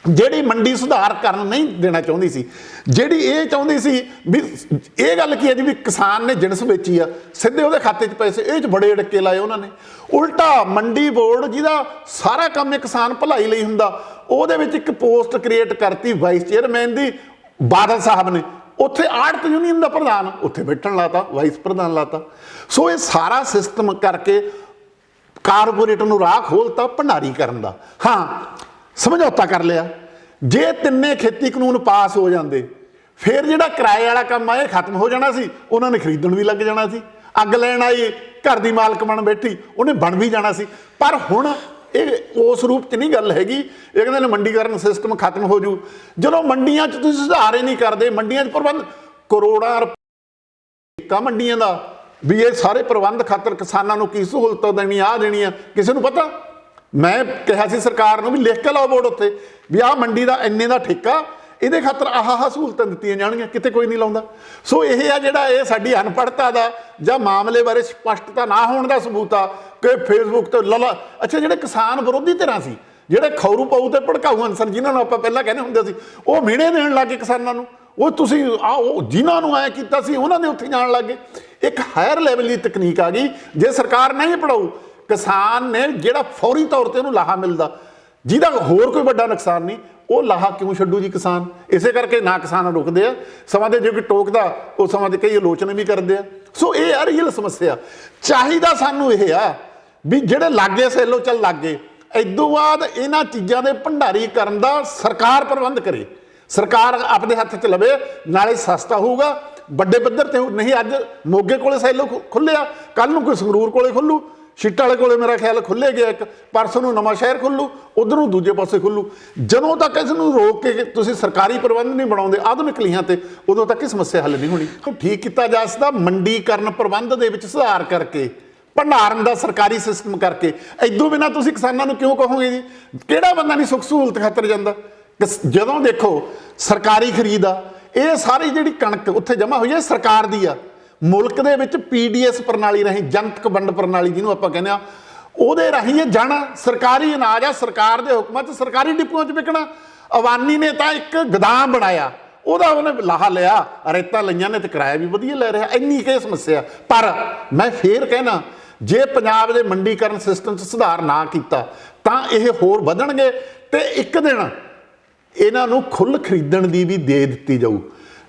ਜਿਹੜੀ ਮੰਡੀ ਸੁਧਾਰ ਕਰਨ ਨਹੀਂ ਦੇਣਾ ਚਾਹੁੰਦੀ ਸੀ, ਜਿਹੜੀ ਇਹ ਚਾਹੁੰਦੀ ਸੀ ਵੀ ਇਹ ਗੱਲ ਕੀ ਹੈ ਜੀ ਵੀ ਕਿਸਾਨ ਨੇ ਜਿਣਸ ਵੇਚੀ ਆ, ਸਿੱਧੇ ਉਹਦੇ ਖਾਤੇ 'ਚ ਪੈਸੇ, ਇਹ 'ਚ ਬੜੇ ਅੜਕੇ ਲਾਏ ਉਹਨਾਂ ਨੇ। ਉਲਟਾ ਮੰਡੀ ਬੋਰਡ ਜਿਹਦਾ ਸਾਰਾ ਕੰਮ ਇਹ ਕਿਸਾਨ ਭਲਾਈ ਲਈ ਹੁੰਦਾ, ਉਹਦੇ ਵਿੱਚ ਇੱਕ ਪੋਸਟ ਕ੍ਰੀਏਟ ਕਰਤੀ ਵਾਈਸ ਚੇਅਰਮੈਨ ਦੀ, ਬਾਦਲ ਸਾਹਿਬ ਨੇ ਉੱਥੇ ਆੜਤ ਯੂਨੀਅਨ ਦਾ ਪ੍ਰਧਾਨ ਉੱਥੇ ਬੈਠਣ ਲਾਤਾ, ਵਾਈਸ ਪ੍ਰਧਾਨ ਲਾਤਾ। ਸੋ ਇਹ ਸਾਰਾ ਸਿਸਟਮ ਕਰਕੇ ਕਾਰਪੋਰੇਟ ਨੂੰ ਰਾਹ ਖੋਲਤਾ ਭੰਡਾਰੀ ਕਰਨ ਦਾ। ਹਾਂ, ਸਮਝੌਤਾ ਕਰ ਲਿਆ। ਜੇ ਤਿੰਨੇ ਖੇਤੀ ਕਾਨੂੰਨ ਪਾਸ ਹੋ ਜਾਂਦੇ, ਫਿਰ ਜਿਹੜਾ ਕਿਰਾਏ ਵਾਲਾ ਕੰਮ ਆ ਇਹ ਖਤਮ ਹੋ ਜਾਣਾ ਸੀ, ਉਹਨਾਂ ਨੇ ਖਰੀਦਣ ਵੀ ਲੱਗ ਜਾਣਾ ਸੀ। ਅੱਗ ਲੈਣ ਆਈ ਘਰ ਦੀ ਮਾਲਕ ਬਣ ਬੈਠੀ, ਉਹਨੇ ਬਣ ਵੀ ਜਾਣਾ ਸੀ। ਪਰ ਹੁਣ ਇਹ ਉਸ ਰੂਪ 'ਚ ਨਹੀਂ ਗੱਲ ਹੈਗੀ। ਇਹ ਕਹਿੰਦੇ ਨੇ ਮੰਡੀਕਰਨ ਸਿਸਟਮ ਖਤਮ ਹੋ ਜੂ। ਜਦੋਂ ਮੰਡੀਆਂ 'ਚ ਤੁਸੀਂ ਸੁਧਾਰ ਹੀ ਨਹੀਂ ਕਰਦੇ, ਮੰਡੀਆਂ 'ਚ ਪ੍ਰਬੰਧ ਕਰੋੜਾਂ ਰੁਪਏ ਮੰਡੀਆਂ ਦਾ ਵੀ ਇਹ ਸਾਰੇ ਪ੍ਰਬੰਧ ਖਾਤਰ ਕਿਸਾਨਾਂ ਨੂੰ ਕੀ ਸਹੂਲਤਾਂ ਦੇਣੀ, ਆਹ ਦੇਣੀ ਆ, ਕਿਸੇ ਨੂੰ ਪਤਾ? ਮੈਂ ਕਿਹਾ ਸੀ ਸਰਕਾਰ ਨੂੰ ਵੀ ਲਿਖ ਕੇ ਲਾਓ ਬੋਰਡ ਉੱਤੇ ਵੀ ਆਹ ਮੰਡੀ ਦਾ ਇੰਨੇ ਦਾ ਠੇਕਾ, ਇਹਦੇ ਖਾਤਰ ਆਹ ਸਹੂਲਤਾਂ ਦਿੱਤੀਆਂ ਜਾਣਗੀਆਂ, ਕਿਤੇ ਕੋਈ ਨਹੀਂ ਲਾਉਂਦਾ। ਸੋ ਇਹ ਆ ਜਿਹੜਾ ਇਹ ਸਾਡੀ ਅਨਪੜ੍ਹਤਾ ਦਾ ਜਾਂ ਮਾਮਲੇ ਬਾਰੇ ਸਪਸ਼ਟਤਾ ਨਾ ਹੋਣ ਦਾ ਸਬੂਤ ਆ ਕਿ ਫੇਸਬੁੱਕ ਤੇ ਅੱਛਾ, ਜਿਹੜੇ ਕਿਸਾਨ ਵਿਰੋਧੀ ਧਿਰਾਂ ਸੀ, ਜਿਹੜੇ ਖੌਰੂ ਪਾਊ ਤੇ ਭੜਕਾਊ ਅਨਸਰ ਜਿਨ੍ਹਾਂ ਨੂੰ ਆਪਾਂ ਪਹਿਲਾਂ ਕਹਿੰਦੇ ਹੁੰਦੇ ਸੀ, ਉਹ ਮਿਹਣੇ ਦੇਣ ਲੱਗ ਗਏ ਕਿਸਾਨਾਂ ਨੂੰ। ਉਹ ਤੁਸੀਂ ਉਹ ਜਿਨ੍ਹਾਂ ਨੂੰ ਐਂ ਕੀਤਾ ਸੀ ਉਹਨਾਂ ਦੇ ਉੱਥੇ ਜਾਣ ਲੱਗ ਗਏ। ਇੱਕ ਹਾਇਰ ਲੈਵਲ ਦੀ ਤਕਨੀਕ ਆ ਗਈ। ਜੇ ਸਰਕਾਰ ਨਹੀਂ ਪੜਾਊ, ਕਿਸਾਨ ਨੇ ਜਿਹੜਾ ਫੌਰੀ ਤੌਰ ਤੇ ਉਹਨੂੰ ਲਾਹਾ ਮਿਲਦਾ, ਜਿਹਦਾ ਹੋਰ ਕੋਈ ਵੱਡਾ ਨੁਕਸਾਨ ਨਹੀਂ, ਉਹ ਲਾਹਾ ਕਿਉਂ ਛੱਡੂ ਜੀ ਕਿਸਾਨ? ਇਸੇ ਕਰਕੇ ਨਾ ਕਿਸਾਨ ਰੁਕਦੇ ਆ, ਸਮਾਂ ਦੇ ਜੇ ਕੋਈ ਟੋਕਦਾ ਉਹ ਸਮਾਂ ਦੇ ਕਈ ਆਲੋਚਨਾ ਵੀ ਕਰਦੇ ਆ। ਸੋ ਇਹ ਆ ਰੀਅਲ ਸਮੱਸਿਆ। ਚਾਹੀਦਾ ਸਾਨੂੰ ਇਹ ਆ ਵੀ ਜਿਹੜੇ ਲਾਗੇ ਸੈਲੋ ਚੱਲ ਲਾਗੇ, ਇਦੋਂ ਬਾਅਦ ਇਹਨਾਂ ਚੀਜ਼ਾਂ ਦੇ ਭੰਡਾਰੀ ਕਰਨ ਦਾ ਸਰਕਾਰ ਪ੍ਰਬੰਧ ਕਰੇ, ਸਰਕਾਰ ਆਪਣੇ ਹੱਥ 'ਚ ਲਵੇ, ਨਾਲੇ ਸਸਤਾ ਹੋਊਗਾ, ਵੱਡੇ ਪੱਧਰ ਤੇ ਨਹੀਂ। ਅੱਜ ਮੋਗੇ ਕੋਲੇ ਸੈਲੋ ਖੁੱਲਿਆ, ਕੱਲ ਨੂੰ ਕੋਈ ਸੰਗਰੂਰ ਕੋਲੇ ਖੁੱਲੂ, ਛਿੱਟਾ ਵਾਲੇ ਕੋਲੇ ਮੇਰਾ ਖਿਆਲ ਖੁੱਲੇ ਗਿਆ ਇੱਕ, ਪਰਸੋਂ ਨੂੰ ਨਵਾਂ ਸ਼ਹਿਰ ਖੁੱਲੂ, ਉਧਰੋਂ ਦੂਜੇ ਪਾਸੇ ਖੁੱਲੂ। ਜਦੋਂ ਤੱਕ ਇਸ ਨੂੰ ਰੋਕ ਕੇ ਤੁਸੀਂ ਸਰਕਾਰੀ ਪ੍ਰਬੰਧ ਨਹੀਂ ਬਣਾਉਂਦੇ ਆਧੁਨਿਕ ਲੀਹਾਂ ਤੇ, ਉਦੋਂ ਤੱਕ ਇਹ ਸਮੱਸਿਆ ਹੱਲ ਨਹੀਂ ਹੋਣੀ। ਠੀਕ ਕੀਤਾ ਜਾ ਸਕਦਾ ਮੰਡੀਕਰਨ ਪ੍ਰਬੰਧ ਦੇ ਵਿੱਚ ਸੁਧਾਰ ਕਰਕੇ, ਭੰਡਾਰਨ ਦਾ ਸਰਕਾਰੀ ਸਿਸਟਮ ਕਰਕੇ। ਇਦੋਂ ਬਿਨਾਂ ਤੁਸੀਂ ਕਿਸਾਨਾਂ ਨੂੰ ਕਿਉਂ ਕਹੋਗੇ ਜੀ? ਕਿਹੜਾ ਬੰਦਾ ਨਹੀਂ ਸੁੱਖ ਸਹੂਲਤ ਖਾਤਰ ਜਾਂਦਾ? ਜਦੋਂ ਦੇਖੋ ਸਰਕਾਰੀ ਖਰੀਦ ਆ, ਇਹ ਸਾਰੀ ਜਿਹੜੀ ਕਣਕ ਉੱਥੇ ਜਮ੍ਹਾਂ ਹੋਈ ਹੈ ਸਰਕਾਰ ਦੀ ਆ। ਮੁਲਕ ਦੇ ਵਿੱਚ PDS ਪ੍ਰਣਾਲੀ ਰਾਹੀਂ, ਜਨਤਕ ਵੰਡ ਪ੍ਰਣਾਲੀ ਜਿਹਨੂੰ ਆਪਾਂ ਕਹਿੰਦੇ ਆ, ਉਹਦੇ ਰਾਹੀਂ ਇਹ ਜਾਣਾ। ਸਰਕਾਰੀ ਅਨਾਜ ਆ, ਸਰਕਾਰ ਦੇ ਹੁਕਮਾਂ 'ਚ ਸਰਕਾਰੀ ਡਿਪੂਆਂ 'ਚ ਵਿਕਣਾ। ਅਵਾਨੀ ਨੇ ਤਾਂ ਇੱਕ ਗੋਦਾਮ ਬਣਾਇਆ, ਉਹਦਾ ਉਹਨੇ ਲਾਹਾ ਲਿਆ, ਰੇਤਾਂ ਲਈਆਂ ਨੇ ਤੇ ਕਿਰਾਇਆ ਵੀ ਵਧੀਆ ਲੈ ਰਿਹਾ। ਇੰਨੀ ਕੁ ਸਮੱਸਿਆ। ਪਰ ਮੈਂ ਫੇਰ ਕਹਿਣਾ, ਜੇ ਪੰਜਾਬ ਦੇ ਮੰਡੀਕਰਨ ਸਿਸਟਮ 'ਚ ਸੁਧਾਰ ਨਾ ਕੀਤਾ ਤਾਂ ਇਹ ਹੋਰ ਵਧਣਗੇ ਤੇ ਇੱਕ ਦਿਨ ਇਹਨਾਂ ਨੂੰ ਖੁੱਲ੍ਹ ਖਰੀਦਣ ਦੀ ਵੀ ਦੇ ਦਿੱਤੀ ਜਾਊ।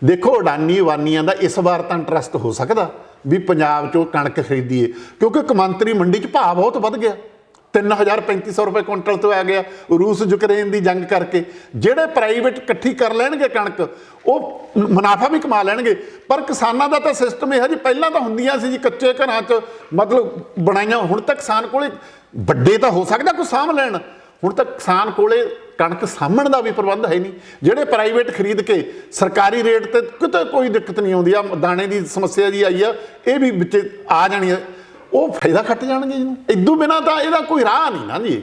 ਦੇਖੋ ਅਡਾਨੀ ਅਵਾਨੀਆਂ ਦਾ ਇਸ ਵਾਰ ਤਾਂ ਇੰਟਰਸਟ ਹੋ ਸਕਦਾ ਵੀ ਪੰਜਾਬ 'ਚੋਂ ਕਣਕ ਖਰੀਦੀਏ, ਕਿਉਂਕਿ ਕੌਮਾਂਤਰੀ ਮੰਡੀ 'ਚ ਭਾਅ ਬਹੁਤ ਵੱਧ ਗਿਆ, 3000-3500 ਰੁਪਏ ਕੁਇੰਟਲ ਤੋਂ ਆ ਗਿਆ ਰੂਸ ਯੂਕਰੇਨ ਦੀ ਜੰਗ ਕਰਕੇ। ਜਿਹੜੇ ਪ੍ਰਾਈਵੇਟ ਇਕੱਠੀ ਕਰ ਲੈਣਗੇ ਕਣਕ, ਉਹ ਮੁਨਾਫਾ ਵੀ ਕਮਾ ਲੈਣਗੇ। ਪਰ ਕਿਸਾਨਾਂ ਦਾ ਤਾਂ ਸਿਸਟਮ ਇਹੋ ਜੀ, ਪਹਿਲਾਂ ਤਾਂ ਹੁੰਦੀਆਂ ਸੀ ਜੀ ਕੱਚੇ ਘਰਾਂ 'ਚ ਮਤਲਬ ਬਣਾਈਆਂ, ਹੁਣ ਤਾਂ ਕਿਸਾਨ ਕੋਲੇ ਵੱਡੇ ਤਾਂ ਹੋ ਸਕਦਾ ਕੋਈ ਸਾਂਭ ਲੈਣ, ਹੁਣ ਤਾਂ ਕਿਸਾਨ ਕੋਲੇ ਕਣਕ ਸਾਂਭਣ ਦਾ ਵੀ ਪ੍ਰਬੰਧ ਹੈ ਨਹੀਂ। ਜਿਹੜੇ ਪ੍ਰਾਈਵੇਟ ਖਰੀਦ ਕੇ ਸਰਕਾਰੀ ਰੇਟ ਤੇ ਕਿਤੇ ਕੋਈ ਦਿੱਕਤ ਨਹੀਂ ਆਉਂਦੀ। ਆ ਦਾਣੇ ਦੀ ਸਮੱਸਿਆ ਜੀ ਆਈ ਆ, ਇਹ ਵੀ ਵਿੱਚ ਆ ਜਾਣੀ ਆ, ਉਹ ਫਾਇਦਾ ਖੱਟ ਜਾਣਗੇ ਇਹਨੂੰ। ਇਦੋਂ ਬਿਨਾਂ ਤਾਂ ਇਹਦਾ ਕੋਈ ਰਾਹ ਨਹੀਂ ਨਾ ਜੀ।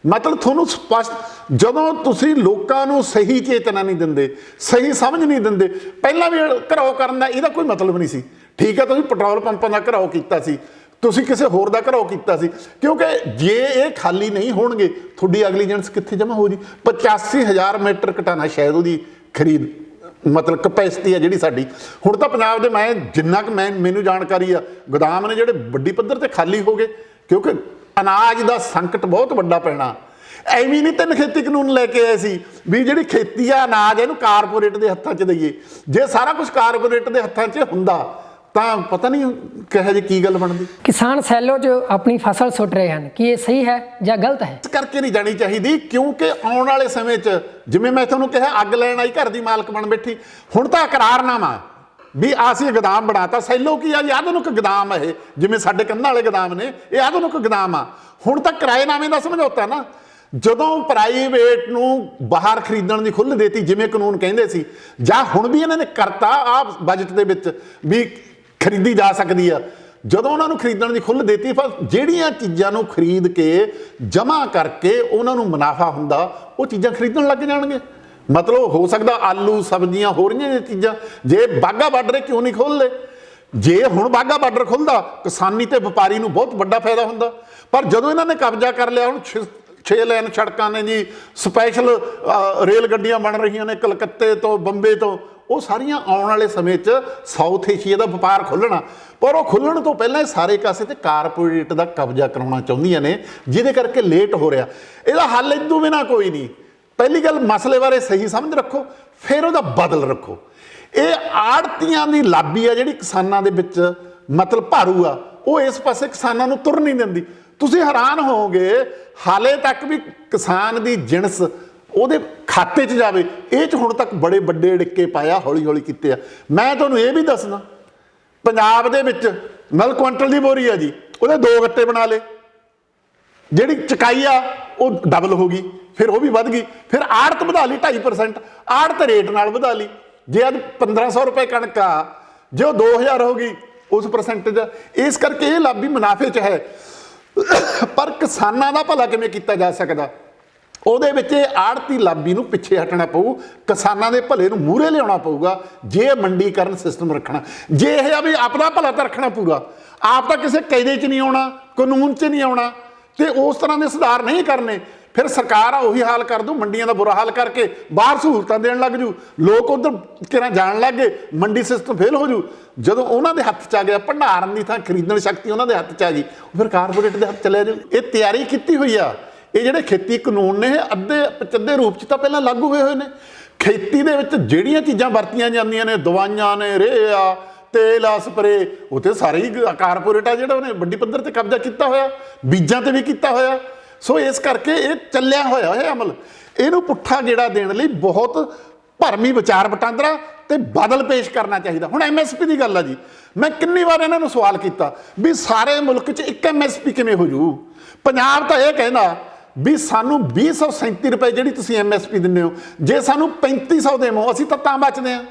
ਮਤਲਬ ਤੁਹਾਨੂੰ ਸਪਸ਼ਟ, ਜਦੋਂ ਤੁਸੀਂ ਲੋਕਾਂ ਨੂੰ ਸਹੀ ਚੇਤਨਾ ਨਹੀਂ ਦਿੰਦੇ, ਸਹੀ ਸਮਝ ਨਹੀਂ ਦਿੰਦੇ, ਪਹਿਲਾਂ ਵੀ ਘਰਾਓ ਕਰਨ ਦਾ ਇਹਦਾ ਕੋਈ ਮਤਲਬ ਨਹੀਂ ਸੀ। ਠੀਕ ਹੈ, ਤੁਸੀਂ ਪੈਟਰੋਲ ਪੰਪਾਂ ਦਾ ਘਰਾਓ ਕੀਤਾ ਸੀ, ਤੁਸੀਂ ਕਿਸੇ ਹੋਰ ਦਾ ਘਰਾਓ ਕੀਤਾ ਸੀ, ਕਿਉਂਕਿ ਜੇ ਇਹ ਖਾਲੀ ਨਹੀਂ ਹੋਣਗੇ ਤੁਹਾਡੀ ਅਗਲੀ ਏਜੰਟਸ ਕਿੱਥੇ ਜਮ੍ਹਾਂ ਹੋ ਜੀ। 85,000 ਮੀਟਰ ਟਨ ਸ਼ਾਇਦ ਉਹਦੀ ਖਰੀਦ ਮਤਲਬ ਕਪੈਸਿਟੀ ਹੈ ਜਿਹੜੀ ਸਾਡੀ। ਹੁਣ ਤਾਂ ਪੰਜਾਬ ਦੇ ਮੈਂ ਜਿੰਨਾ ਕੁ ਮੈਨੂੰ ਜਾਣਕਾਰੀ ਆ, ਗੋਦਾਮ ਨੇ ਜਿਹੜੇ ਵੱਡੀ ਪੱਧਰ ਤੇ ਖਾਲੀ ਹੋ ਗਏ, ਕਿਉਂਕਿ ਅਨਾਜ ਦਾ ਸੰਕਟ ਬਹੁਤ ਵੱਡਾ ਪੈਣਾ। ਐਵੇਂ ਨਹੀਂ 3 ਖੇਤੀ ਕਾਨੂੰਨ ਲੈ ਕੇ ਆਏ ਸੀ ਵੀ ਜਿਹੜੀ ਖੇਤੀ ਆ ਅਨਾਜ ਇਹਨੂੰ ਕਾਰਪੋਰੇਟ ਦੇ ਹੱਥਾਂ 'ਚ ਦਈਏ। ਜੇ ਸਾਰਾ ਕੁਝ ਕਾਰਪੋਰੇਟ ਦੇ ਹੱਥਾਂ 'ਚ ਹੁੰਦਾ ਤਾਂ ਪਤਾ ਨਹੀਂ ਕਿਹੋ ਜਿਹੀ ਕੀ ਗੱਲ ਬਣਦੀ। ਕਿਸਾਨ ਸੈਲੋ 'ਚ ਆਪਣੀ ਫਸਲ ਸੁੱਟ ਰਹੇ ਹਨ, ਕੀ ਇਹ ਸਹੀ ਹੈ ਜਾਂ ਗਲਤ ਹੈ? ਇਸ ਕਰਕੇ ਨਹੀਂ ਜਾਣੀ ਚਾਹੀਦੀ, ਕਿਉਂਕਿ ਆਉਣ ਵਾਲੇ ਸਮੇਂ 'ਚ ਜਿਵੇਂ ਮੈਂ ਤੁਹਾਨੂੰ ਕਿਹਾ, ਅੱਗ ਲੈਣ ਆਈ ਘਰ ਦੀ ਮਾਲਕ ਬਣ ਬੈਠੀ। ਹੁਣ ਤਾਂ ਇਕਰਾਰਨਾਮਾ ਵੀ ਅਸੀਂ ਗੋਦਾਮ ਬਣਾਤਾ। ਸੈਲੋ ਕੀ ਆ ਜੀ? ਆਧੁਨਿਕ ਗੋਦਾਮ ਇਹ, ਜਿਵੇਂ ਸਾਡੇ ਕੰਧਾਂ ਵਾਲੇ ਗੋਦਾਮ ਨੇ, ਇਹ ਆਧੁਨਿਕ ਗੋਦਾਮ ਆ। ਹੁਣ ਤਾਂ ਕਿਰਾਏਨਾਮੇ ਦਾ ਸਮਝੌਤਾ ਨਾ। ਜਦੋਂ ਪ੍ਰਾਈਵੇਟ ਨੂੰ ਬਾਹਰ ਖਰੀਦਣ ਦੀ ਖੁੱਲ੍ਹ ਦੇਤੀ ਜਿਵੇਂ ਕਾਨੂੰਨ ਕਹਿੰਦੇ ਸੀ, ਜਾਂ ਹੁਣ ਵੀ ਇਹਨਾਂ ਨੇ ਕਰਤਾ ਆ ਬਜਟ ਦੇ ਵਿੱਚ ਵੀ ਖਰੀਦੀ ਜਾ ਸਕਦੀ ਆ, ਜਦੋਂ ਉਹਨਾਂ ਨੂੰ ਖਰੀਦਣ ਦੀ ਖੁੱਲ੍ਹ ਦੇਤੀ, ਪਰ ਜਿਹੜੀਆਂ ਚੀਜ਼ਾਂ ਨੂੰ ਖਰੀਦ ਕੇ ਜਮ੍ਹਾਂ ਕਰਕੇ ਉਹਨਾਂ ਨੂੰ ਮੁਨਾਫਾ ਹੁੰਦਾ, ਉਹ ਚੀਜ਼ਾਂ ਖਰੀਦਣ ਲੱਗ ਜਾਣਗੇ। ਮਤਲਬ ਹੋ ਸਕਦਾ ਆਲੂ, ਸਬਜ਼ੀਆਂ, ਹੋਰ ਜਿਹੀਆਂ ਚੀਜ਼ਾਂ। ਜੇ ਬਾਘਾ ਬਾਰਡਰ ਕਿਉਂ ਨਹੀਂ ਖੋਲ੍ਹਦੇ? ਜੇ ਹੁਣ ਬਾਘਾ ਬਾਰਡਰ ਖੁੱਲ੍ਹਦਾ, ਕਿਸਾਨੀ ਤੇ ਵਪਾਰੀ ਨੂੰ ਬਹੁਤ ਵੱਡਾ ਫਾਇਦਾ ਹੁੰਦਾ। ਪਰ ਜਦੋਂ ਇਹਨਾਂ ਨੇ ਕਬਜ਼ਾ ਕਰ ਲਿਆ, ਹੁਣ 6 ਲੇਨ ਸੜਕਾਂ ਨੇ ਜੀ, ਸਪੈਸ਼ਲ ਰੇਲ ਗੱਡੀਆਂ ਬਣ ਰਹੀਆਂ ਨੇ ਕਲਕੱਤੇ ਤੋਂ, ਬੰਬੇ ਤੋਂ, ਉਹ ਸਾਰੀਆਂ ਆਉਣ ਵਾਲੇ ਸਮੇਂ 'ਚ ਸਾਊਥ ਏਸ਼ੀਆ ਦਾ ਵਪਾਰ ਖੁੱਲ੍ਹਣਾ। ਪਰ ਉਹ ਖੁੱਲ੍ਹਣ ਤੋਂ ਪਹਿਲਾਂ ਸਾਰੇ ਕਾਸੇ ਤੇ ਕਾਰਪੋਰੇਟ ਦਾ ਕਬਜ਼ਾ ਕਰਾਉਣਾ ਚਾਹੁੰਦੀਆਂ ਨੇ, ਜਿਹਦੇ ਕਰਕੇ ਲੇਟ ਹੋ ਰਿਹਾ। ਇਹਦਾ ਹੱਲ ਇਦੋਂ ਬਿਨਾਂ ਕੋਈ ਨਹੀਂ। ਪਹਿਲੀ ਗੱਲ, ਮਸਲੇ ਬਾਰੇ ਸਹੀ ਸਮਝ ਰੱਖੋ, ਫਿਰ ਉਹਦਾ ਬਦਲ ਰੱਖੋ। ਇਹ ਆੜਤੀਆਂ ਦੀ ਲਾਬੀ ਆ ਜਿਹੜੀ ਕਿਸਾਨਾਂ ਦੇ ਵਿੱਚ ਮਤਲਬ ਭਾਰੂ ਆ, ਉਹ ਇਸ ਪਾਸੇ ਕਿਸਾਨਾਂ ਨੂੰ ਤੁਰ ਨਹੀਂ ਦਿੰਦੀ। ਤੁਸੀਂ ਹੈਰਾਨ ਹੋਵੋਗੇ, ਹਾਲੇ ਤੱਕ ਵੀ ਕਿਸਾਨ ਦੀ ਜਿਣਸ ਉਹਦੇ ਖਾਤੇ 'ਚ ਜਾਵੇ, ਇਹ 'ਚ ਹੁਣ ਤੱਕ ਬੜੇ ਵੱਡੇ ਡਿੱਕੇ ਪਾਇਆ, ਹੌਲੀ ਹੌਲੀ ਕੀਤੇ ਆ। ਮੈਂ ਤੁਹਾਨੂੰ ਇਹ ਵੀ ਦੱਸਣਾ, ਪੰਜਾਬ ਦੇ ਵਿੱਚ ਮਤਲਬ ਕੁਇੰਟਲ ਦੀ ਬੋਰੀ ਆ ਜੀ, ਉਹਦੇ 2 ਗੱਟੇ ਬਣਾ ਲਏ। ਜਿਹੜੀ ਚਕਾਈ ਆ ਉਹ ਡਬਲ ਹੋ ਗਈ, ਫਿਰ ਉਹ ਵੀ ਵੱਧ ਗਈ। ਫਿਰ ਆੜਤ ਵਧਾ ਲਈ 2.5%, ਆੜਤ ਰੇਟ ਨਾਲ ਵਧਾ ਲਈ। ਜੇ ਅੱਜ 1500 ਰੁਪਏ ਕਣਕ ਆ, ਜੇ ਉਹ 2000 ਹੋ ਗਈ, ਉਸ ਪਰਸੈਂਟੇਜ। ਇਸ ਕਰਕੇ ਇਹ ਲਾਭੀ ਮੁਨਾਫੇ 'ਚ ਹੈ। ਪਰ ਕਿਸਾਨਾਂ ਦਾ ਭਲਾ ਕਿਵੇਂ ਕੀਤਾ ਜਾ ਸਕਦਾ? ਉਹਦੇ ਵਿੱਚ ਆੜਤੀ ਲਾਬੀ ਨੂੰ ਪਿੱਛੇ ਹਟਣਾ ਪਊ, ਕਿਸਾਨਾਂ ਦੇ ਭਲੇ ਨੂੰ ਮੂਹਰੇ ਲਿਆਉਣਾ ਪਊਗਾ ਜੇ ਮੰਡੀਕਰਨ ਸਿਸਟਮ ਰੱਖਣਾ। ਜੇ ਇਹ ਆ ਵੀ ਆਪਣਾ ਭਲਾ ਤਾਂ ਰੱਖਣਾ ਪੂਰਾ, ਆਪ ਤਾਂ ਕਿਸੇ ਕਾਇਦੇ 'ਚ ਨਹੀਂ ਆਉਣਾ, ਕਾਨੂੰਨ 'ਚ ਨਹੀਂ ਆਉਣਾ, ਤੇ ਉਸ ਤਰ੍ਹਾਂ ਦੇ ਸੁਧਾਰ ਨਹੀਂ ਕਰਨੇ, ਫਿਰ ਸਰਕਾਰ ਆ ਉਹੀ ਹਾਲ ਕਰ ਦੂ, ਮੰਡੀਆਂ ਦਾ ਬੁਰਾ ਹਾਲ ਕਰਕੇ ਬਾਹਰ ਸਹੂਲਤਾਂ ਦੇਣ ਲੱਗ ਜੂ, ਲੋਕ ਉਧਰ ਕਿਹਨਾਂ ਜਾਣ ਲੱਗ ਗਏ, ਮੰਡੀ ਸਿਸਟਮ ਫੇਲ ਹੋ ਜੂ। ਜਦੋਂ ਉਹਨਾਂ ਦੇ ਹੱਥ 'ਚ ਆ ਗਿਆ, ਭੰਡਾਰਨ ਦੀ ਥਾਂ ਖਰੀਦਣ ਸ਼ਕਤੀ ਉਹਨਾਂ ਦੇ ਹੱਥ 'ਚ ਆ ਗਈ, ਫਿਰ ਕਾਰਪੋਰੇਟ ਦੇ ਹੱਥ ਚਲਿਆ ਜਾਊ। ਇਹ ਤਿਆਰੀ ਕੀਤੀ ਹੋਈ ਆ, ਇਹ ਜਿਹੜੇ ਖੇਤੀ ਕਾਨੂੰਨ ਨੇ ਇਹ ਅੱਧੇ ਪਚੱਧੇ ਰੂਪ 'ਚ ਤਾਂ ਪਹਿਲਾਂ ਲਾਗੂ ਹੋਏ ਨੇ। ਖੇਤੀ ਦੇ ਵਿੱਚ ਜਿਹੜੀਆਂ ਚੀਜ਼ਾਂ ਵਰਤੀਆਂ ਜਾਂਦੀਆਂ ਨੇ, ਦਵਾਈਆਂ ਨੇ, ਰੇਹ ਆ, ਤੇਲ ਆ, ਸਪਰੇ, ਉਹ ਤੇ ਸਾਰੇ ਹੀ ਕਾਰਪੋਰੇਟ ਆ ਜਿਹੜਾ ਉਹਨੇ ਵੱਡੀ ਪੱਧਰ ਤੇ ਕਬਜ਼ਾ ਕੀਤਾ ਹੋਇਆ, ਬੀਜਾਂ ਤੇ ਵੀ ਕੀਤਾ ਹੋਇਆ। ਸੋ ਇਸ ਕਰਕੇ ਇਹ ਚੱਲਿਆ ਹੋਇਆ ਹੈ ਅਮਲ। ਇਹਨੂੰ ਪੁੱਠਾ ਗੇੜਾ ਦੇਣ ਲਈ ਬਹੁਤ ਭਰਮੀ ਵਿਚਾਰ ਵਟਾਂਦਰਾ ਤੇ ਬਦਲ ਪੇਸ਼ ਕਰਨਾ ਚਾਹੀਦਾ। ਹੁਣ MSP ਦੀ ਗੱਲ ਆ ਜੀ, ਮੈਂ ਕਿੰਨੀ ਵਾਰ ਇਹਨਾਂ ਨੂੰ ਸਵਾਲ ਕੀਤਾ ਵੀ ਸਾਰੇ ਮੁਲਕ 'ਚ ਇੱਕ MSP ਕਿਵੇਂ ਹੋ ਜੂ। ਪੰਜਾਬ ਤਾਂ ਇਹ ਕਹਿੰਦਾ ਵੀ ਸਾਨੂੰ 2037 ਰੁਪਏ ਜਿਹੜੀ ਤੁਸੀਂ MSP ਦਿੰਦੇ ਹੋ, ਜੇ ਸਾਨੂੰ 3500 ਦੇਵੋ ਅਸੀਂ ਤਾਂ ਬਚਦੇ ਹਾਂ।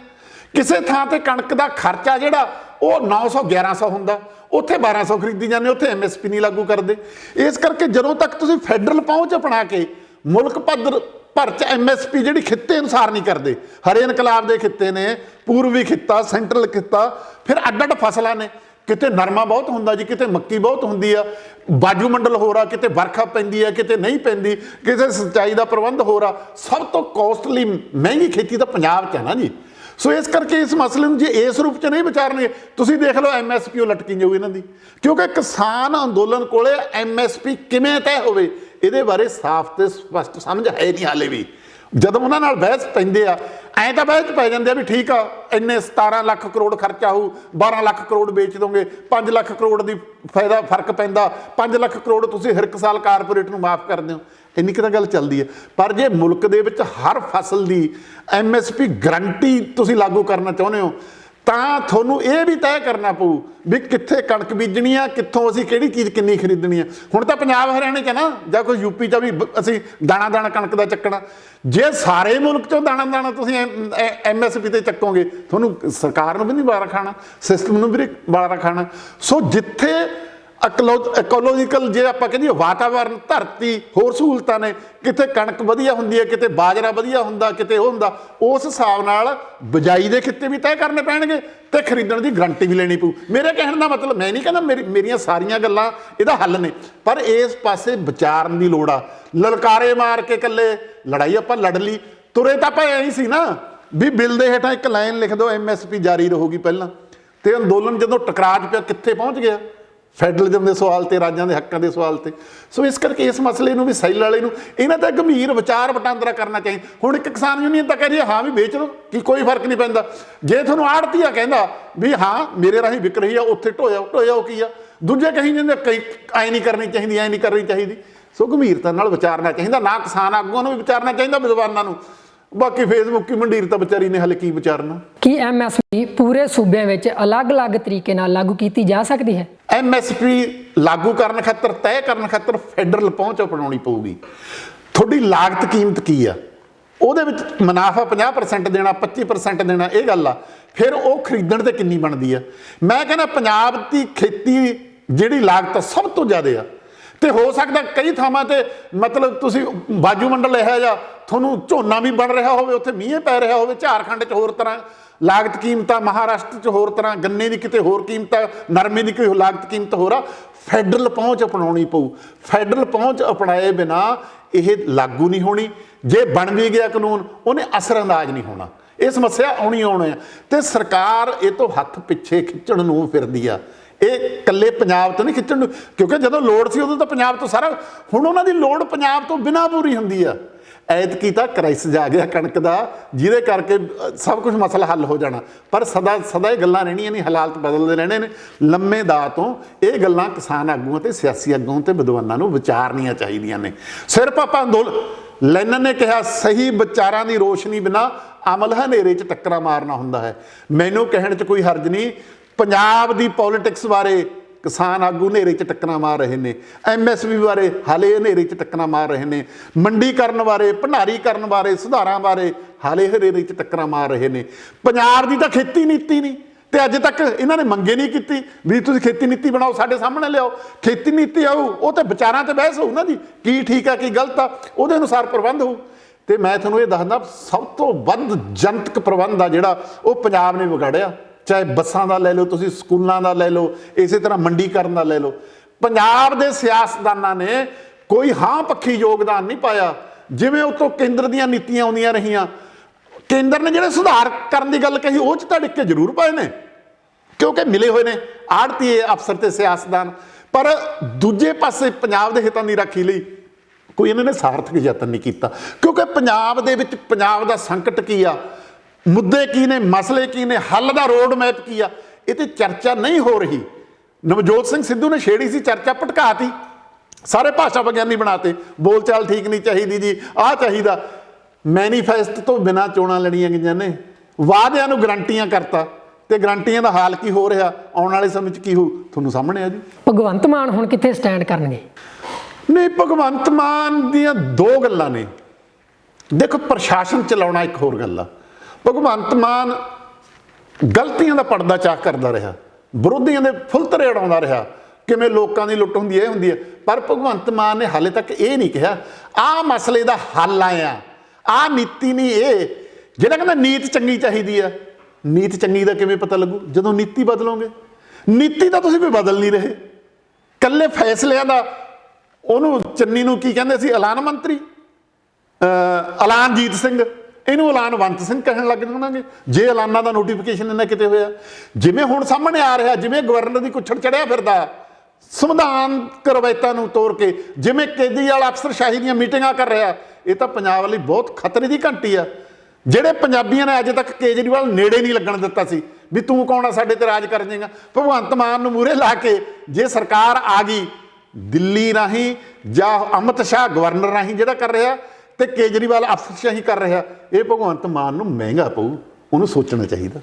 ਕਿਸੇ ਥਾਂ ਤੇ ਕਣਕ ਦਾ ਖਰਚਾ ਜਿਹੜਾ ਉਹ 900 1100 ਹੁੰਦਾ, ਉੱਥੇ 1200 ਖਰੀਦੀ ਜਾਂਦੇ, ਉੱਥੇ MSP ਨਹੀਂ ਲਾਗੂ ਕਰਦੇ। ਇਸ ਕਰਕੇ ਜਦੋਂ ਤੱਕ ਤੁਸੀਂ ਫੈਡਰਲ ਪਹੁੰਚ ਅਪਣਾ ਕੇ ਮੁਲਕ ਪੱਧਰ ਭਰ 'ਚ MSP ਜਿਹੜੀ ਖਿੱਤੇ ਅਨੁਸਾਰ ਨਹੀਂ ਕਰਦੇ, ਹਰੇ ਇਨਕਲਾਬ ਦੇ ਖਿੱਤੇ ਨੇ, ਪੂਰਬੀ ਖਿੱਤਾ, ਸੈਂਟਰਲ ਖਿੱਤਾ, ਫਿਰ ਅੱਡ-ਅੱਡ ਫਸਲਾਂ ਨੇ, ਕਿਤੇ ਨਰਮਾ ਬਹੁਤ ਹੁੰਦਾ ਜੀ, ਕਿਤੇ ਮੱਕੀ ਬਹੁਤ ਹੁੰਦੀ ਆ, ਬਾਜੂ ਮੰਡਲ ਹੋ ਰਾ, ਕਿਤੇ ਵਰਖਾ ਪੈਂਦੀ ਆ, ਕਿਤੇ ਨਹੀਂ ਪੈਂਦੀ, ਕਿਸੇ ਸਿੰਚਾਈ ਦਾ ਪ੍ਰਬੰਧ ਹੋ ਰਾ। ਸਭ ਤੋਂ ਕੋਸਟਲੀ ਮਹਿੰਗੀ ਖੇਤੀ ਤਾਂ ਪੰਜਾਬ 'ਚ ਹੈ ਨਾ ਜੀ। ਸੋ ਇਸ ਕਰਕੇ ਇਸ ਮਸਲੇ ਨੂੰ ਜੇ ਇਸ ਰੂਪ 'ਚ ਨਹੀਂ ਵਿਚਾਰਨਗੇ, ਤੁਸੀਂ ਦੇਖ ਲਓ MSP ਉਹ ਲਟਕੀ ਜਾਊ ਇਹਨਾਂ ਦੀ, ਕਿਉਂਕਿ ਕਿਸਾਨ ਅੰਦੋਲਨ ਕੋਲੇ MSP ਕਿਵੇਂ ਤੈਅ ਹੋਵੇ ਇਹਦੇ ਬਾਰੇ ਸਾਫ਼ ਤੇ ਸਪਸ਼ਟ ਸਮਝ ਹੈ ਨਹੀਂ ਹਾਲੇ ਵੀ। ਜਦੋਂ ਉਹਨਾਂ ਨਾਲ ਬਹਿਸ ਪੈਂਦੇ ਆ, ਐਂ ਤਾਂ ਬਹਿਸ ਪੈ ਜਾਂਦੇ ਆ ਵੀ ਠੀਕ ਆ, ਇੰਨੇ 17 ਲੱਖ ਕਰੋੜ ਖਰਚਾ ਹੋਊ, 12 ਲੱਖ ਕਰੋੜ ਵੇਚ ਦੋਗੇ, 5 ਲੱਖ ਕਰੋੜ ਦੀ ਫਾਇਦਾ ਫਰਕ ਪੈਂਦਾ, 5 ਲੱਖ ਕਰੋੜ ਤੁਸੀਂ ਹਰ ਇੱਕ ਸਾਲ ਕਾਰਪੋਰੇਟ ਨੂੰ ਮਾਫ ਕਰਦੇ ਹੋ, ਇੰਨੀ ਕੁ ਤਾਂ ਗੱਲ ਚੱਲਦੀ ਹੈ। ਪਰ ਜੇ ਮੁਲਕ ਦੇ ਵਿੱਚ ਹਰ ਫਸਲ ਦੀ MSP ਗਰੰਟੀ ਤੁਸੀਂ ਲਾਗੂ ਕਰਨਾ ਚਾਹੁੰਦੇ ਹੋ, ਤਾਂ ਤੁਹਾਨੂੰ ਇਹ ਵੀ ਤੈਅ ਕਰਨਾ ਪਊ ਵੀ ਕਿੱਥੇ ਕਣਕ ਬੀਜਣੀ ਆ, ਕਿੱਥੋਂ ਅਸੀਂ ਕਿਹੜੀ ਚੀਜ਼ ਕਿੰਨੀ ਖਰੀਦਣੀ ਆ। ਹੁਣ ਤਾਂ ਪੰਜਾਬ ਹਰਿਆਣੇ 'ਚ ਨਾ, ਜਾਂ ਕੋਈ UP 'ਚ ਵੀ ਅਸੀਂ ਦਾਣਾ ਕਣਕ ਦਾ ਚੱਕਣਾ। ਜੇ ਸਾਰੇ ਮੁਲਕ 'ਚੋਂ ਦਾਣਾ ਤੁਸੀਂ MSP ਤੇ ਚੱਕੋਗੇ, ਤੁਹਾਨੂੰ ਸਰਕਾਰ ਨੂੰ ਵੀ ਨਹੀਂ ਵਾਰਾ ਖਾਣਾ, ਸਿਸਟਮ ਨੂੰ ਵੀ ਵਾਰਾ ਖਾਣਾ। ਸੋ ਜਿੱਥੇ ਇਕੋਲੋਜੀਕਲ ਜੇ ਆਪਾਂ ਕਹਿੰਦੇ ਵਾਤਾਵਰਨ, ਧਰਤੀ, ਹੋਰ ਸਹੂਲਤਾਂ ਨੇ, ਕਿਤੇ ਕਣਕ ਵਧੀਆ ਹੁੰਦੀ ਹੈ, ਕਿਤੇ ਬਾਜਰਾ ਵਧੀਆ ਹੁੰਦਾ, ਕਿਤੇ ਉਹ ਹੁੰਦਾ, ਉਸ ਹਿਸਾਬ ਨਾਲ ਬਿਜਾਈ ਦੇ ਖਿੱਤੇ ਵੀ ਤੈਅ ਕਰਨੇ ਪੈਣਗੇ ਤੇ ਖਰੀਦਣ ਦੀ ਗਰੰਟੀ ਵੀ ਲੈਣੀ ਪਊ। ਮੇਰੇ ਕਹਿਣ ਦਾ ਮਤਲਬ, ਮੈਂ ਨਹੀਂ ਕਹਿੰਦਾ ਮੇਰੀਆਂ ਸਾਰੀਆਂ ਗੱਲਾਂ ਇਹਦਾ ਹੱਲ ਨੇ, ਪਰ ਇਸ ਪਾਸੇ ਵਿਚਾਰਨ ਦੀ ਲੋੜ ਆ। ਲਲਕਾਰੇ ਮਾਰ ਕੇ ਇਕੱਲੇ ਲੜਾਈ ਆਪਾਂ ਲੜ ਲਈ, ਤੁਰੇ ਤਾਂ ਆਪਾਂ ਐਂ ਸੀ ਨਾ ਵੀ ਬਿੱਲ ਦੇ ਹੇਠਾਂ ਇੱਕ ਲਾਈਨ ਲਿਖ ਦਿਓ MSP ਜਾਰੀ ਰਹੂਗੀ ਪਹਿਲਾਂ, ਤੇ ਅੰਦੋਲਨ ਜਦੋਂ ਟਕਰਾ 'ਚ ਪਿਆ ਕਿੱਥੇ ਪਹੁੰਚ ਗਿਆ, ਫੈਡਰਲਿਜ਼ਮ ਦੇ ਸਵਾਲ ਤੇ, ਰਾਜਾਂ ਦੇ ਹੱਕਾਂ ਦੇ ਸਵਾਲ ਤੇ। ਸੋ ਇਸ ਕਰਕੇ ਇਸ ਮਸਲੇ ਨੂੰ ਵੀ ਸੈੱਲ ਵਾਲੇ ਨੂੰ ਇਹਨਾਂ ਦਾ ਗੰਭੀਰ ਵਿਚਾਰ ਵਟਾਂਦਰਾ ਕਰਨਾ ਚਾਹੀਦਾ। ਹੁਣ ਇੱਕ ਕਿਸਾਨ ਯੂਨੀਅਨ ਤਾਂ ਕਹਿ ਰਹੀ ਹੈ ਹਾਂ ਵੀ ਵੇਚ ਲਓ, ਕਿ ਕੋਈ ਫਰਕ ਨਹੀਂ ਪੈਂਦਾ। ਜੇ ਤੁਹਾਨੂੰ ਆੜਤੀਆ ਕਹਿੰਦਾ ਵੀ ਹਾਂ ਮੇਰੇ ਰਾਹੀਂ ਵਿਕ ਰਹੀ ਆ, ਉੱਥੇ ਢੋਇਆ ਉਹ ਕੀ ਆ, ਦੂਜੇ ਕਹੀ ਜਾਂਦੇ ਕਈ ਐਂ ਨਹੀਂ ਕਰਨੀ ਚਾਹੀਦੀ, ਐਂ ਨਹੀਂ ਕਰਨੀ ਚਾਹੀਦੀ। ਸੋ ਗੰਭੀਰਤਾ ਨਾਲ ਵਿਚਾਰਨਾ ਚਾਹੀਦਾ, ਨਾ ਕਿਸਾਨ ਆਗੂਆਂ ਨੂੰ ਵੀ ਵਿਚਾਰਨਾ ਚਾਹੀਦਾ, ਵਿਦਵਾਨਾਂ ਨੂੰ। ਬਾਕੀ ਫੇਸਬੁੱਕ ਕੀ ਮੰਡੀਰ ਤਾਂ ਵਿਚਾਰੀ ਨੇ ਹਲੇ ਕੀ ਵਿਚਾਰਨਾ। ਕੀ MSP ਪੂਰੇ ਸੂਬਿਆਂ ਵਿੱਚ ਅਲੱਗ-ਅਲੱਗ ਤਰੀਕੇ ਨਾਲ ਲਾਗੂ ਕੀਤੀ ਜਾ ਸਕਦੀ ਹੈ? MSP ਲਾਗੂ ਕਰਨ ਖਾਤਰ, ਤੈਅ ਕਰਨ ਖਾਤਰ ਫੈਡਰਲ ਪਹੁੰਚ ਅਪਣਾਉਣੀ ਪਊਗੀ। ਤੁਹਾਡੀ ਲਾਗਤ ਕੀਮਤ ਕੀ ਆ, ਉਹਦੇ ਵਿੱਚ ਮੁਨਾਫਾ 50% ਦੇਣਾ, 25% ਦੇਣਾ, ਇਹ ਗੱਲ ਆ। ਫਿਰ ਉਹ ਖਰੀਦਣ ਤੇ ਕਿੰਨੀ ਬਣਦੀ ਆ। ਮੈਂ ਕਹਿੰਦਾ ਪੰਜਾਬ ਦੀ ਖੇਤੀ ਜਿਹੜੀ ਲਾਗਤ ਸਭ ਤੋਂ ਜ਼ਿਆਦਾ ਆ, ਤੇ ਹੋ ਸਕਦਾ ਕਈ ਥਾਵਾਂ ਤੇ ਮਤਲਬ ਤੁਸੀਂ ਬਾਜੂ ਮੰਡਲ ਇਹੋ ਜਿਹਾ ਤੁਹਾਨੂੰ ਝੋਨਾ ਵੀ ਬਣ ਰਿਹਾ ਹੋਵੇ, ਉੱਥੇ ਮੀਂਹ ਪੈ ਰਿਹਾ ਹੋਵੇ, ਝਾਰਖੰਡ 'ਚ ਹੋਰ ਤਰ੍ਹਾਂ ਲਾਗਤ ਕੀਮਤਾਂ, ਮਹਾਰਾਸ਼ਟਰ 'ਚ ਹੋਰ ਤਰ੍ਹਾਂ, ਗੰਨੇ ਦੀ ਕਿਤੇ ਹੋਰ ਕੀਮਤਾਂ, ਨਰਮੇ ਦੀ ਕੋਈ ਲਾਗਤ ਕੀਮਤ ਹੋਰ ਆ। ਫੈਡਰਲ ਪਹੁੰਚ ਅਪਣਾਉਣੀ ਪਊ। ਫੈਡਰਲ ਪਹੁੰਚ ਅਪਣਾਏ ਬਿਨਾ ਇਹ ਲਾਗੂ ਨਹੀਂ ਹੋਣੀ। ਜੇ ਬਣ ਵੀ ਗਿਆ ਕਾਨੂੰਨ, ਉਹਨੇ ਅਸਰਅੰਦਾਜ਼ ਨਹੀਂ ਹੋਣਾ। ਇਹ ਸਮੱਸਿਆ ਆਉਣੀ ਆ, ਤੇ ਸਰਕਾਰ ਇਹ ਤੋਂ ਹੱਥ ਪਿੱਛੇ ਖਿੱਚਣ ਨੂੰ ਫਿਰਦੀ ਆ। ਇਹ ਇਕੱਲੇ ਪੰਜਾਬ ਤੋਂ ਨਹੀਂ ਖਿੱਚਣ ਨੂੰ, ਕਿਉਂਕਿ ਜਦੋਂ ਲੋੜ ਸੀ ਉਦੋਂ ਤਾਂ ਪੰਜਾਬ ਤੋਂ ਸਾਰਾ, ਹੁਣ ਉਹਨਾਂ ਦੀ ਲੋੜ ਪੰਜਾਬ ਤੋਂ ਬਿਨਾਂ ਪੂਰੀ ਹੁੰਦੀ ਆ। ਐਤਕੀ ਤਾਂ ਕ੍ਰਾਈਸਿਸ ਆ ਗਿਆ ਕਣਕ ਦਾ, ਜਿਹਦੇ ਕਰਕੇ ਸਭ ਕੁਝ ਮਸਲਾ ਹੱਲ ਹੋ ਜਾਣਾ, ਪਰ ਸਦਾ ਇਹ ਗੱਲਾਂ ਰਹਿਣੀਆਂ ਨਹੀਂ, ਹਾਲਾਤ ਬਦਲਦੇ ਰਹਿਣੇ ਨੇ। ਲੰਮੇ ਦਾ ਤੋਂ ਇਹ ਗੱਲਾਂ ਕਿਸਾਨ ਆਗੂਆਂ ਤੇ ਸਿਆਸੀ ਆਗੂਆਂ ਤੇ ਵਿਦਵਾਨਾਂ ਨੂੰ ਵਿਚਾਰਨੀਆਂ ਚਾਹੀਦੀਆਂ ਨੇ। ਸਿਰਫ ਆਪਾਂ ਅੰਦੋਲਨ, ਲੈਨਨ ਨੇ ਕਿਹਾ ਸਹੀ ਵਿਚਾਰਾਂ ਦੀ ਰੋਸ਼ਨੀ ਬਿਨਾਂ ਅਮਲ ਹਨੇਰੇ 'ਚ ਟੱਕਰਾਂ ਮਾਰਨਾ ਹੁੰਦਾ ਹੈ। ਮੈਨੂੰ ਕਹਿਣ 'ਚ ਕੋਈ ਹਰਜ ਨਹੀਂ, ਪੰਜਾਬ ਦੀ ਪੋਲੀਟਿਕਸ ਬਾਰੇ ਕਿਸਾਨ ਆਗੂ ਹਨੇਰੇ 'ਚ ਟੱਕਰਾਂ ਮਾਰ ਰਹੇ ਨੇ, MSP ਬਾਰੇ ਹਾਲੇ ਹਨੇਰੇ 'ਚ ਟੱਕਰਾਂ ਮਾਰ ਰਹੇ ਨੇ, ਮੰਡੀਕਰਨ ਬਾਰੇ, ਭੰਡਾਰੀਕਰਨ ਬਾਰੇ, ਸੁਧਾਰਾਂ ਬਾਰੇ ਹਾਲੇ ਹਨੇਰੇ 'ਚ ਟੱਕਰਾਂ ਮਾਰ ਰਹੇ ਨੇ। ਪੰਜਾਬ ਦੀ ਤਾਂ ਖੇਤੀ ਨੀਤੀ ਨਹੀਂ, ਤੇ ਅੱਜ ਤੱਕ ਇਹਨਾਂ ਨੇ ਮੰਗੇ ਨਹੀਂ ਕੀਤੀ ਵੀ ਤੁਸੀਂ ਖੇਤੀ ਨੀਤੀ ਬਣਾਓ, ਸਾਡੇ ਸਾਹਮਣੇ ਲਿਆਓ। ਖੇਤੀ ਨੀਤੀ ਆਊ, ਉਹ ਤੇ ਵਿਚਾਰਾਂ ਤੇ ਬਹਿਸ ਹੋਊ ਨਾ ਜੀ, ਕੀ ਠੀਕ ਆ ਕੀ ਗਲਤ ਆ, ਉਹਦੇ ਅਨੁਸਾਰ ਪ੍ਰਬੰਧ ਹੋਊ। ਤੇ ਮੈਂ ਤੁਹਾਨੂੰ ਇਹ ਦੱਸਦਾ, ਸਭ ਤੋਂ ਵੱਧ ਜਨਤਕ ਪ੍ਰਬੰਧ ਆ ਜਿਹੜਾ ਉਹ ਪੰਜਾਬ ਨੇ ਵਿਗਾੜਿਆ। ਚਾਹੇ ਬੱਸਾਂ ਦਾ ਲੈ ਲਓ ਤੁਸੀਂ, ਸਕੂਲਾਂ ਦਾ ਲੈ ਲਓ, ਇਸੇ ਤਰ੍ਹਾਂ ਮੰਡੀਕਰਨ ਦਾ ਲੈ ਲਓ। ਪੰਜਾਬ ਦੇ ਸਿਆਸਤਦਾਨਾਂ ਨੇ ਕੋਈ ਹਾਂ ਪੱਖੀ ਯੋਗਦਾਨ ਨਹੀਂ ਪਾਇਆ। ਜਿਵੇਂ ਉਤੋਂ ਕੇਂਦਰ ਦੀਆਂ ਨੀਤੀਆਂ ਆਉਂਦੀਆਂ ਰਹੀਆਂ, ਕੇਂਦਰ ਨੇ ਜਿਹੜੇ ਸੁਧਾਰ ਕਰਨ ਦੀ ਗੱਲ ਕਹੀ, ਉਹ 'ਚ ਤਾਂ ਡਿੱਕੇ ਜ਼ਰੂਰ ਪਏ ਨੇ, ਕਿਉਂਕਿ ਮਿਲੇ ਹੋਏ ਨੇ ਆੜਤੀਏ, ਅਫਸਰ ਤੇ ਸਿਆਸਤਦਾਨ। ਪਰ ਦੂਜੇ ਪਾਸੇ ਪੰਜਾਬ ਦੇ ਹਿੱਤਾਂ ਦੀ ਰਾਖੀ ਲਈ ਕੋਈ ਇਹਨਾਂ ਨੇ ਸਾਰਥਕ ਯਤਨ ਨਹੀਂ ਕੀਤਾ, ਕਿਉਂਕਿ ਪੰਜਾਬ ਦੇ ਵਿੱਚ ਪੰਜਾਬ ਦਾ ਸੰਕਟ ਕੀ ਆ, ਮੁੱਦੇ ਕੀ ਨੇ, ਮਸਲੇ ਕੀ ਨੇ, ਹੱਲ ਦਾ ਰੋਡ ਮੈਪ ਕੀ ਆ, ਇਹ ਤੇ ਚਰਚਾ ਨਹੀਂ ਹੋ ਰਹੀ। ਨਵਜੋਤ ਸਿੰਘ ਸਿੱਧੂ ਨੇ ਛੇੜੀ ਸੀ ਚਰਚਾ, ਭਟਕਾਤੀ, ਸਾਰੇ ਭਾਸ਼ਾ ਵਿਗਿਆਨੀ ਬਣਾਤੇ, ਬੋਲਚਾਲ ਠੀਕ ਨਹੀਂ ਚਾਹੀਦੀ ਜੀ, ਆਹ ਚਾਹੀਦਾ। ਮੈਨੀਫੈਸਟ ਤੋਂ ਬਿਨਾਂ ਚੋਣਾਂ ਲੜੀਆਂ ਗਈਆਂ ਨੇ, ਵਾਅਦਿਆਂ ਨੂੰ ਗਰੰਟੀਆਂ ਕਰਤਾ, ਤੇ ਗਰੰਟੀਆਂ ਦਾ ਹਾਲ ਕੀ ਹੋ ਰਿਹਾ, ਆਉਣ ਵਾਲੇ ਸਮੇਂ 'ਚ ਕੀ ਹੋ ਤੁਹਾਨੂੰ ਸਾਹਮਣੇ ਆ ਜੀ। ਭਗਵੰਤ ਮਾਨ ਹੁਣ ਕਿੱਥੇ ਸਟੈਂਡ ਕਰਨਗੇ? ਨਹੀਂ, ਭਗਵੰਤ ਮਾਨ ਦੀਆਂ ਦੋ ਗੱਲਾਂ ਨੇ। ਦੇਖੋ, ਪ੍ਰਸ਼ਾਸਨ ਚਲਾਉਣਾ ਇੱਕ ਹੋਰ ਗੱਲ ਆ। ਭਗਵੰਤ ਮਾਨ ਗਲਤੀਆਂ ਦਾ ਪਰਦਾ ਚਾਕ ਕਰਦਾ ਰਿਹਾ, ਵਿਰੋਧੀਆਂ ਦੇ ਫੁੱਲਤਰੇ ਉਡਾਉਂਦਾ ਰਿਹਾ, ਕਿਵੇਂ ਲੋਕਾਂ ਦੀ ਲੁੱਟ ਹੁੰਦੀ ਹੈ, ਇਹ ਹੁੰਦੀ ਹੈ। ਪਰ ਭਗਵੰਤ ਮਾਨ ਨੇ ਹਾਲੇ ਤੱਕ ਇਹ ਨਹੀਂ ਕਿਹਾ ਆਹ ਮਸਲੇ ਦਾ ਹੱਲ ਆਇਆ, ਆਹ ਨੀਤੀ ਨਹੀਂ। ਇਹ ਜਿਹੜਾ ਕਹਿੰਦਾ ਨੀਤ ਚੰਗੀ ਚਾਹੀਦੀ ਆ, ਨੀਤ ਚੰਗੀ ਦਾ ਕਿਵੇਂ ਪਤਾ ਲੱਗੂ ਜਦੋਂ ਨੀਤੀ ਬਦਲੋਗੇ? ਨੀਤੀ ਤਾਂ ਤੁਸੀਂ ਕੋਈ ਬਦਲ ਨਹੀਂ ਰਹੇ, ਕੱਲੇ ਫੈਸਲਿਆਂ ਦਾ। ਉਹਨੂੰ ਚੰਨੀ ਨੂੰ ਕੀ ਕਹਿੰਦੇ ਸੀ, ਐਲਾਨ ਮੰਤਰੀ, ਐਲਾਨਜੀਤ ਸਿੰਘ, ਇਹਨੂੰ ਐਲਾਨਵੰਤ ਸਿੰਘ ਕਹਿਣ ਲੱਗ ਜਾਵਾਂਗੇ ਜੇ ਐਲਾਨਾਂ ਦਾ ਨੋਟੀਫਿਕੇਸ਼ਨ ਇਹਨਾਂ ਕਿਤੇ ਹੋਇਆ। ਜਿਵੇਂ ਹੁਣ ਸਾਹਮਣੇ ਆ ਰਿਹਾ, ਜਿਵੇਂ ਗਵਰਨਰ ਦੀ ਕੁੱਛੜ ਚੜਿਆ ਫਿਰਦਾ ਸੰਵਿਧਾਨ ਰਵਾਇਤਾਂ ਨੂੰ ਤੋੜ ਕੇ, ਜਿਵੇਂ ਕੇਜਰੀਵਾਲ ਅਫਸਰਸ਼ਾਹੀ ਦੀਆਂ ਮੀਟਿੰਗਾਂ ਕਰ ਰਿਹਾ, ਇਹ ਤਾਂ ਪੰਜਾਬ ਲਈ ਬਹੁਤ ਖਤਰੇ ਦੀ ਘੰਟੀ ਆ। ਜਿਹੜੇ ਪੰਜਾਬੀਆਂ ਨੇ ਅਜੇ ਤੱਕ ਕੇਜਰੀਵਾਲ ਨੇੜੇ ਨਹੀਂ ਲੱਗਣ ਦਿੱਤਾ ਸੀ ਵੀ ਤੂੰ ਕੌਣ ਆ ਸਾਡੇ ਤੇ ਰਾਜ ਕਰ ਜਾਏਗਾ, ਭਗਵੰਤ ਮਾਨ ਨੂੰ ਮੂਹਰੇ ਲਾ ਕੇ ਜੇ ਸਰਕਾਰ ਆ ਗਈ ਦਿੱਲੀ ਰਾਹੀਂ ਜਾਂ ਅਮਿਤ ਸ਼ਾਹ ਗਵਰਨਰ ਰਾਹੀਂ ਜਿਹੜਾ ਕਰ ਰਿਹਾ ਤੇ ਕੇਜਰੀਵਾਲ ਅਫਸਰਸ਼ਾਹੀ ਕਰ ਰਿਹਾ, ਇਹ ਭਗਵੰਤ ਮਾਨ ਨੂੰ ਮਹਿੰਗਾ ਪਊ, ਉਹਨੂੰ ਸੋਚਣਾ ਚਾਹੀਦਾ।